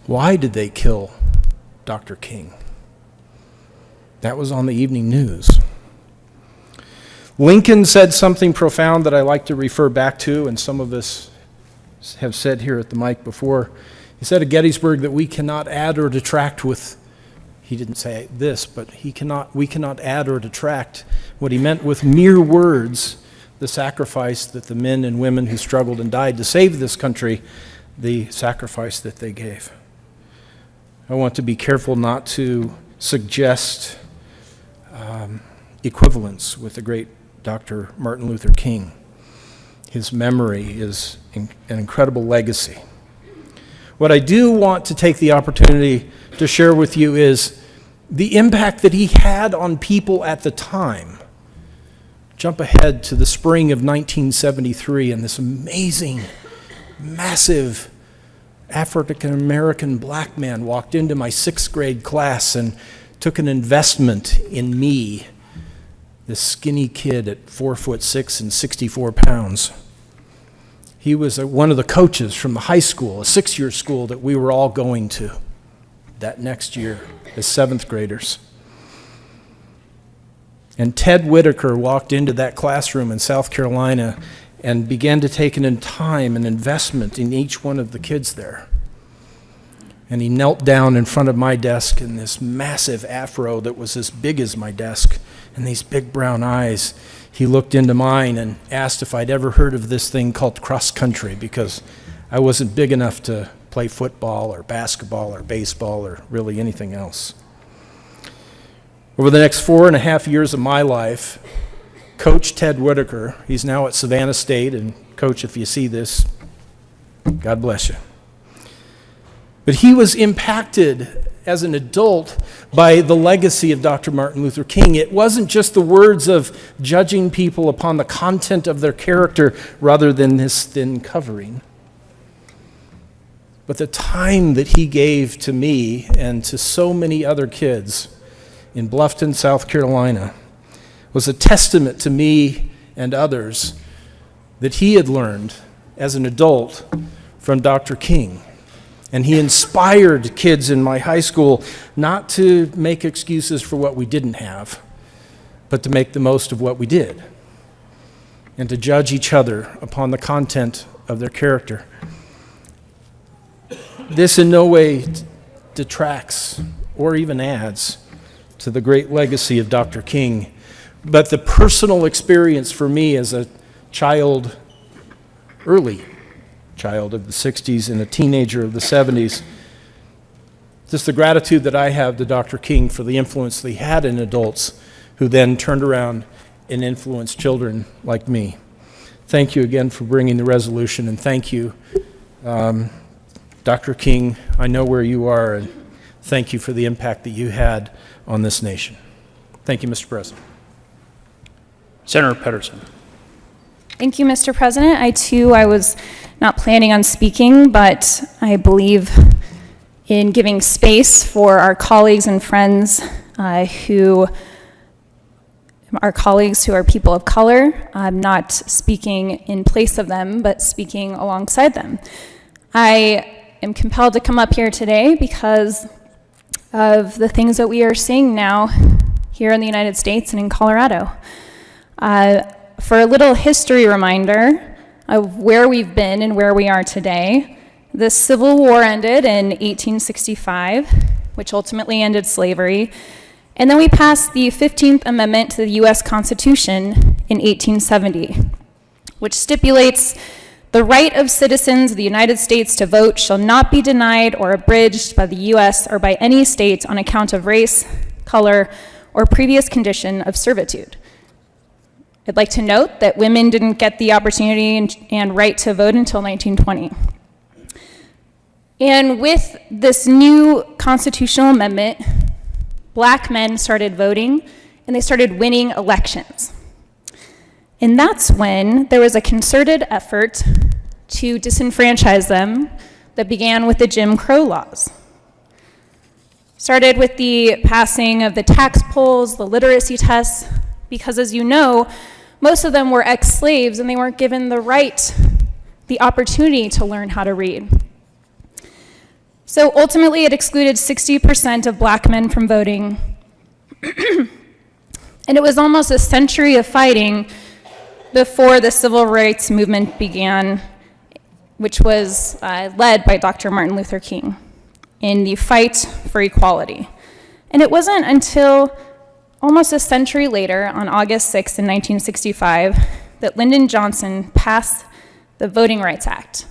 Why did they kill Dr. King? That was on the evening news. Lincoln said something profound that I like to refer back to, and some of us have said here at the mic before. He said at Gettysburg that we cannot add or detract with, he didn't say this, but we cannot add or detract. What he meant with mere words, the sacrifice that the men and women who struggled and died to save this country, the sacrifice that they gave. I want to be careful not to suggest equivalence with the great Dr. Martin Luther King. His memory is an incredible legacy. What I do want to take the opportunity to share with you is the impact that he had on people at the time. Jump ahead to the spring of 1973, and this amazing, massive African-American black man walked into my 6th grade class and took an investment in me, this skinny kid at 4'6" and 64 pounds. He was one of the coaches from the high school, a 6-year school that we were all going to that next year as 7th graders. And Ted Whitaker walked into that classroom in South Carolina and began to take an time and investment in each one of the kids there. And he knelt down in front of my desk in this massive afro that was as big as my desk, and these big brown eyes. He looked into mine and asked if I'd ever heard of this thing called cross country, because I wasn't big enough to play football or basketball or baseball or really anything else. Over the next 4.5 years of my life, Coach Ted Whitaker, he's now at Savannah State, and Coach, if you see this, God bless you. But he was impacted as an adult by the legacy of Dr. Martin Luther King. It wasn't just the words of judging people upon the content of their character rather than this thin covering, but the time that he gave to me and to so many other kids in Bluffton, South Carolina, was a testament to me and others that he had learned as an adult from Dr. King. And he inspired kids in my high school not to make excuses for what we didn't have, but to make the most of what we did, and to judge each other upon the content of their character. This in no way detracts or even adds to the great legacy of Dr. King, but the personal experience for me as a child, early child of the 60s and a teenager of the 70s, just the gratitude that I have to Dr. King for the influence that he had in adults who then turned around and influenced children like me. Thank you again for bringing the resolution, and thank you, Dr. King. I know where you are, and thank you for the impact that you had on this nation. Thank you, Mr. President. Senator Pedersen. Thank you, Mr. President. I was not planning on speaking, but I believe in giving space for our colleagues and friends who are people of color. I'm not speaking in place of them, but speaking alongside them. I am compelled to come up here today because of the things that we are seeing now here in the United States and in Colorado. For a little history reminder of where we've been and where we are today, the Civil War ended in 1865, which ultimately ended slavery, and then we passed the 15th Amendment to the U.S. Constitution in 1870, which stipulates the right of citizens of the United States to vote shall not be denied or abridged by the U.S. or by any state on account of race, color, or previous condition of servitude. I'd like to note that women didn't get the opportunity and right to vote until 1920. And with this new constitutional amendment, black men started voting and they started winning elections. And that's when there was a concerted effort to disenfranchise them that began with the Jim Crow laws. Started with the passing of the tax polls, the literacy tests, because as you know, most of them were ex-slaves and they weren't given the opportunity to learn how to read. So ultimately it excluded 60% of black men from voting. And it was almost a century of fighting before the civil rights movement began, which was led by Dr. Martin Luther King in the fight for equality. And it wasn't until almost a century later, on August 6, 1965, that Lyndon Johnson passed the Voting Rights Act.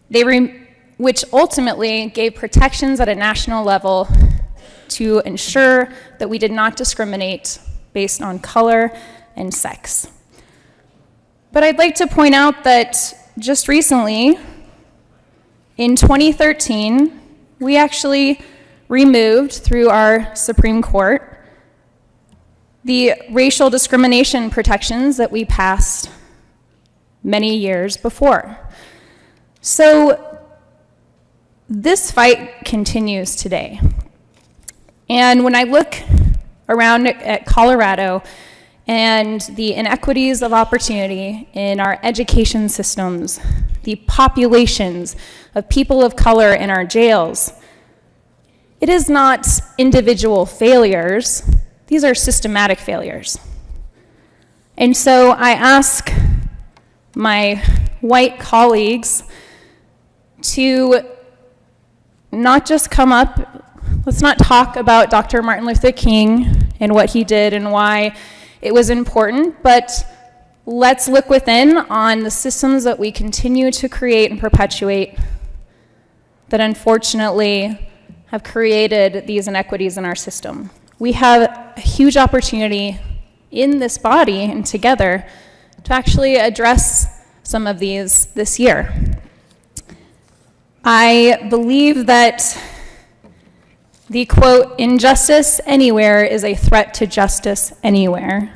which ultimately gave protections at a national level to ensure that we did not discriminate based on color and sex. But I'd like to point out that just recently, in 2013, we actually removed, through our Supreme Court, the racial discrimination protections that we passed many years before. So this fight continues today. And when I look around at Colorado and the inequities of opportunity in our education systems, the populations of people of color in our jails, it is not individual failures. These are systematic failures. And so I ask my white colleagues to not just come up, let's not talk about Dr. Martin Luther King and what he did and why it was important, but let's look within on the systems that we continue to create and perpetuate that unfortunately have created these inequities in our system. We have a huge opportunity in this body and together to actually address some of these this year. I believe that the quote, "Injustice anywhere is a threat to justice anywhere."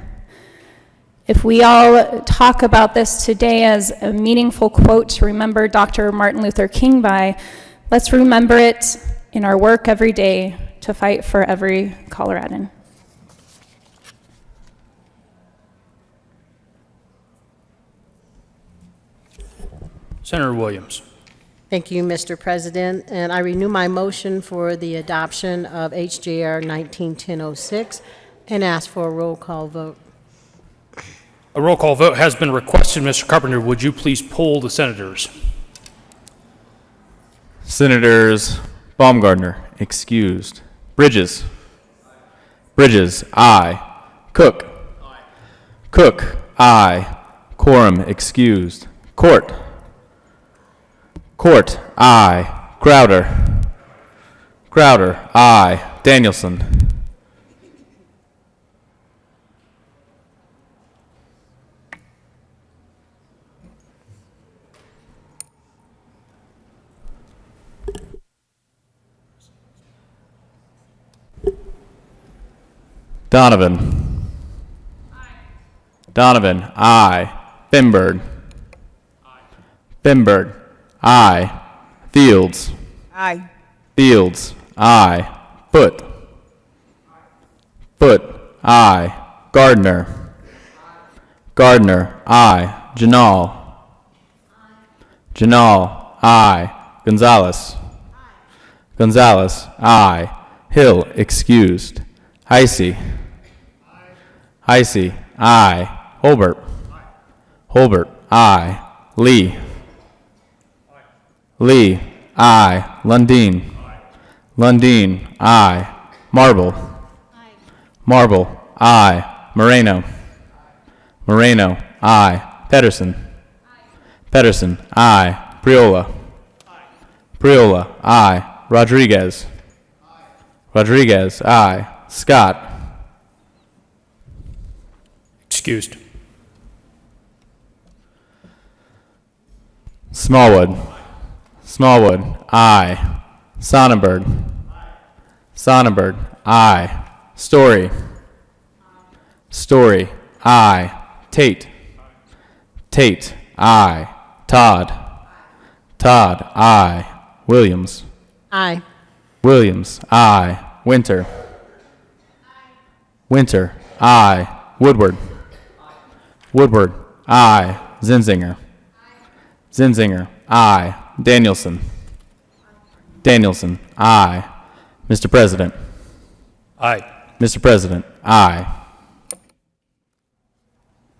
If we all talk about this today as a meaningful quote to remember Dr. Martin Luther King by, let's remember it in our work every day to fight for every Coloradan. Senator Williams. Thank you, Mr. President, and I renew my motion for the adoption of HJR 191006 and ask for a roll call vote. A roll call vote has been requested. Mr. Carpenter, would you please poll the senators? Senators Baumgardner, excused. Bridges. Bridges, aye. Cook. Cook, aye. Quorum, excused. Court. Court, aye. Crowder. Crowder, aye. Danielson. Donovan. Donovan, aye. Finberg. Finberg, aye. Fields. Aye. Fields, aye. Foot. Foot, aye. Gardner. Gardner, aye. Janal. Janal, aye. Gonzalez. Gonzalez, aye. Hill, excused. Heisey. Heisey, aye. Holbert. Holbert, aye. Lee. Lee, aye. Lundin. Lundin, aye. Marble. Marble, aye. Moreno. Moreno, aye. Pedersen. Pedersen, aye. Priola. Priola, aye. Rodriguez. Rodriguez, aye. Scott. Excused. Smallwood. Smallwood, aye. Sonnenberg. Sonnenberg, aye. Story. Story, aye. Tate. Tate, aye. Todd. Todd, aye. Williams. Aye. Williams, aye. Winter. Winter, aye. Woodward. Woodward, aye. Zinzinger. Zinzinger, aye. Danielson. Danielson, aye. Mr. President. Aye. Mr. President, aye.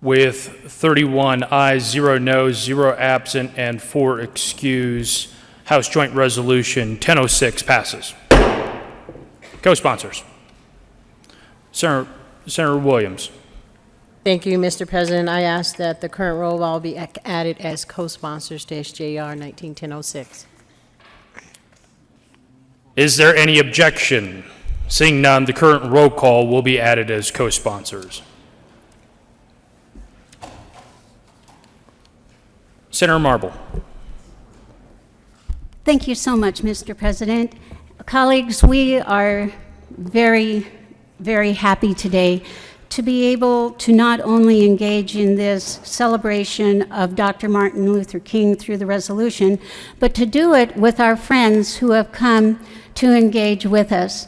With 31 ayes, 0 noes, 0 absent, and 4 excused, House Joint Resolution 1006 passes. Co-sponsors. Senator Williams. Thank you, Mr. President. I ask that the current roll call be added as co-sponsors to SJR 191006. Is there any objection? Seeing none, the current roll call will be added as co-sponsors. Senator Marble. Thank you so much, Mr. President. Colleagues, we are very, very happy today to be able to not only engage in this celebration of Dr. Martin Luther King through the resolution, but to do it with our friends who have come to engage with us.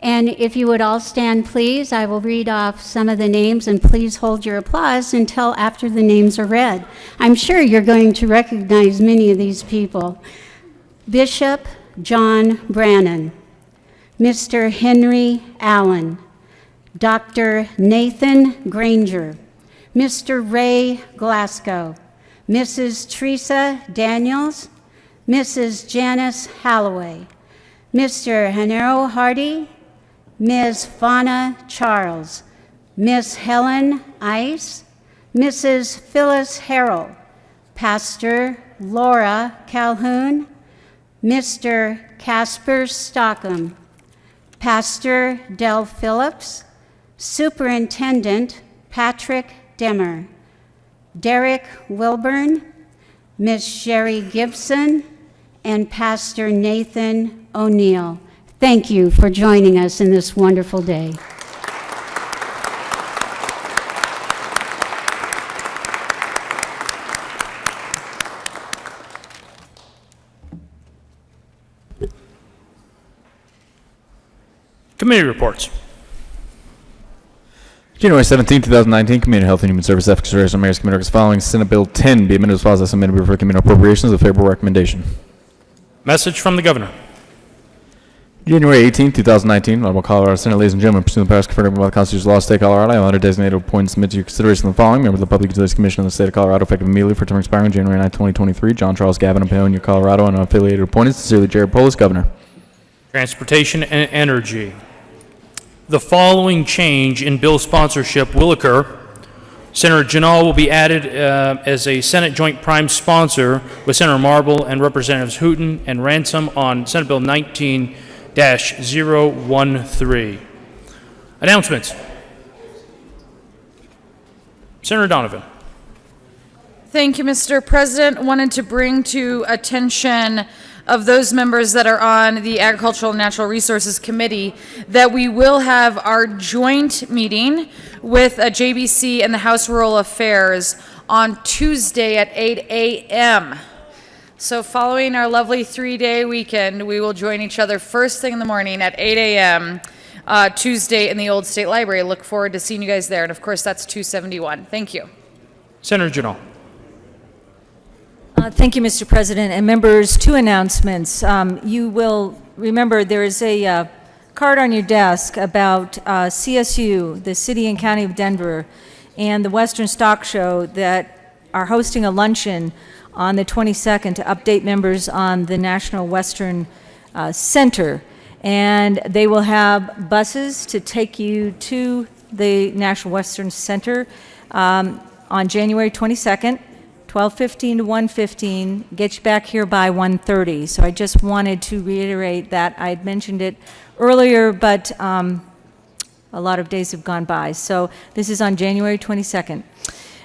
And if you would all stand, please, I will read off some of the names, and please hold your applause until after the names are read. I'm sure you're going to recognize many of these people. Bishop John Brannon, Mr. Henry Allen, Dr. Nathan Granger, Mr. Ray Glasgow, Mrs. Teresa Daniels, Mrs. Janice Halloway, Mr. Hanero Hardy, Ms. Fauna Charles, Ms. Helen Ice, Mrs. Phyllis Harrell, Pastor Laura Calhoun, Mr. Casper Stockham, Pastor Del Phillips, Superintendent Patrick Demmer, Derek Wilburn, Ms. Sherry Gibson, and Pastor Nathan O'Neill. Thank you for joining us in this wonderful day. Committee reports. January 17, 2019, Community Health and Human Services after consideration of Mayor's Committee records following Senate Bill 10 be amended as follows as submitted for Community Appropriations. A favorable recommendation. Message from the governor. January 18, 2019, Honorable Colorado Senate, ladies and gentlemen, pursuant to the powers conferred by the Constitutional law of the State of Colorado, I am under designated appointed to submit to your consideration of the following member of the Public Utilities Commission of the State of Colorado, effective immediately for term expiring January 9, 2023. John Charles Gavin of Paonia, Colorado, and unaffiliated appointed. Sincerely, Jared Polis, Governor. Transportation and Energy. The following change in bill sponsorship will occur. Senator Janal will be added as a Senate Joint Prime Sponsor with Senator Marble and Representatives Hooton and Ransom on Senate Bill 19-013. Announcements. Senator Donovan. Thank you, Mr. President. Wanted to bring to attention of those members that are on the Agricultural and Natural Resources Committee that we will have our joint meeting with JBC and the House Rural Affairs on Tuesday at 8 a.m. So following our lovely 3-day weekend, we will join each other first thing in the morning at 8 a.m. Tuesday in the Old State Library. Look forward to seeing you guys there. And of course, that's 271. Thank you. Senator Janal. Thank you, Mr. President. And members, 2 announcements. You will remember there is a card on your desk about CSU, the City and County of Denver, and the Western Stock Show that are hosting a luncheon on the 22nd to update members on the National Western Center. And they will have buses to take you to the National Western Center on January 22nd. 12:15 to 1:15, get you back here by 1:30. So I just wanted to reiterate that. I had mentioned it earlier, but a lot of days have gone by. So this is on January 22nd.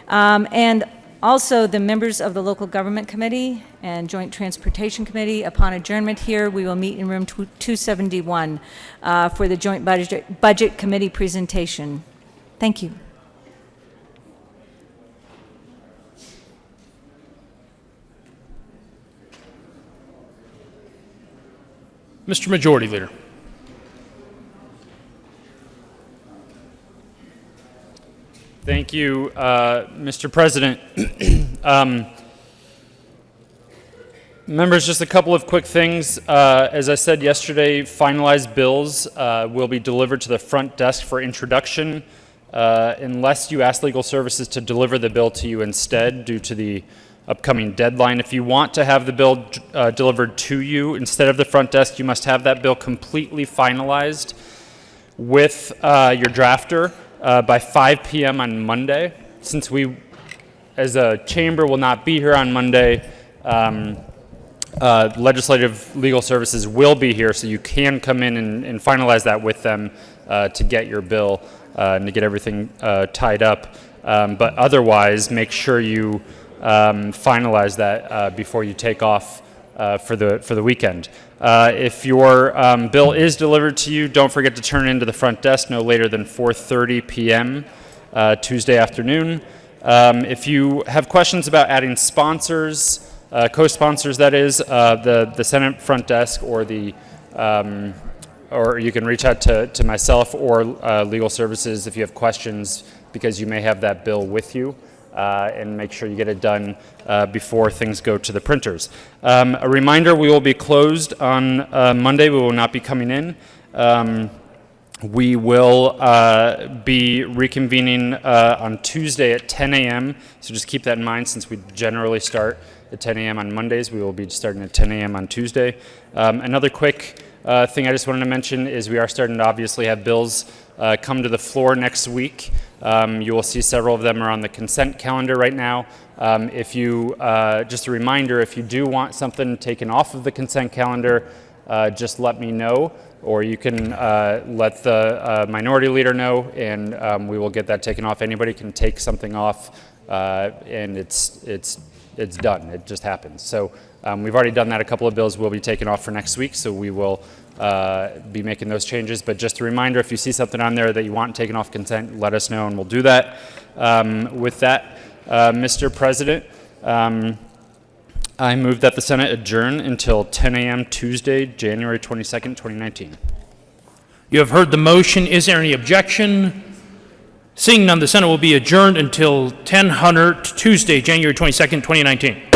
And also the members of the Local Government Committee and Joint Transportation Committee, upon adjournment here, we will meet in room 271 for the Joint Budget Committee presentation. Thank you. Mr. Majority Leader. Thank you, Mr. President. Members, just a couple of quick things. As I said yesterday, finalized bills will be delivered to the front desk for introduction unless you ask Legal Services to deliver the bill to you instead due to the upcoming deadline. If you want to have the bill delivered to you instead of the front desk, you must have that bill completely finalized with your drafter by 5 p.m. on Monday. Since we, as a chamber, will not be here on Monday, Legislative Legal Services will be here, so you can come in and finalize that with them to get your bill and to get everything tied up. But otherwise, make sure you finalize that before you take off for the weekend. If your bill is delivered to you, don't forget to turn into the front desk no later than 4:30 p.m. Tuesday afternoon. If you have questions about adding sponsors, co-sponsors, that is, the Senate front desk or or you can reach out to myself or Legal Services if you have questions, because you may have that bill with you, and make sure you get it done before things go to the printers. A reminder, we will be closed on Monday. We will not be coming in. We will be reconvening on Tuesday at 10 a.m., so just keep that in mind. Since we generally start at 10 a.m. on Mondays, we will be starting at 10 a.m. on Tuesday. Another quick thing I just wanted to mention is we are starting to obviously have bills come to the floor next week. You will see several of them are on the consent calendar right now. If you, just a reminder, if you do want something taken off of the consent calendar, just let me know, or you can let the minority leader know, and we will get that taken off. Anybody can take something off, and it's done. It just happens. So we've already done that. A couple of bills will be taken off for next week, so we will be making those changes. But just a reminder, if you see something on there that you want taken off consent, let us know, and we'll do that. With that, Mr. President, I move that the Senate adjourn until 10 a.m. Tuesday, January 22nd, 2019. You have heard the motion. Is there any objection? Seeing none, the Senate will be adjourned until 10:00 Tuesday, January 22nd, 2019.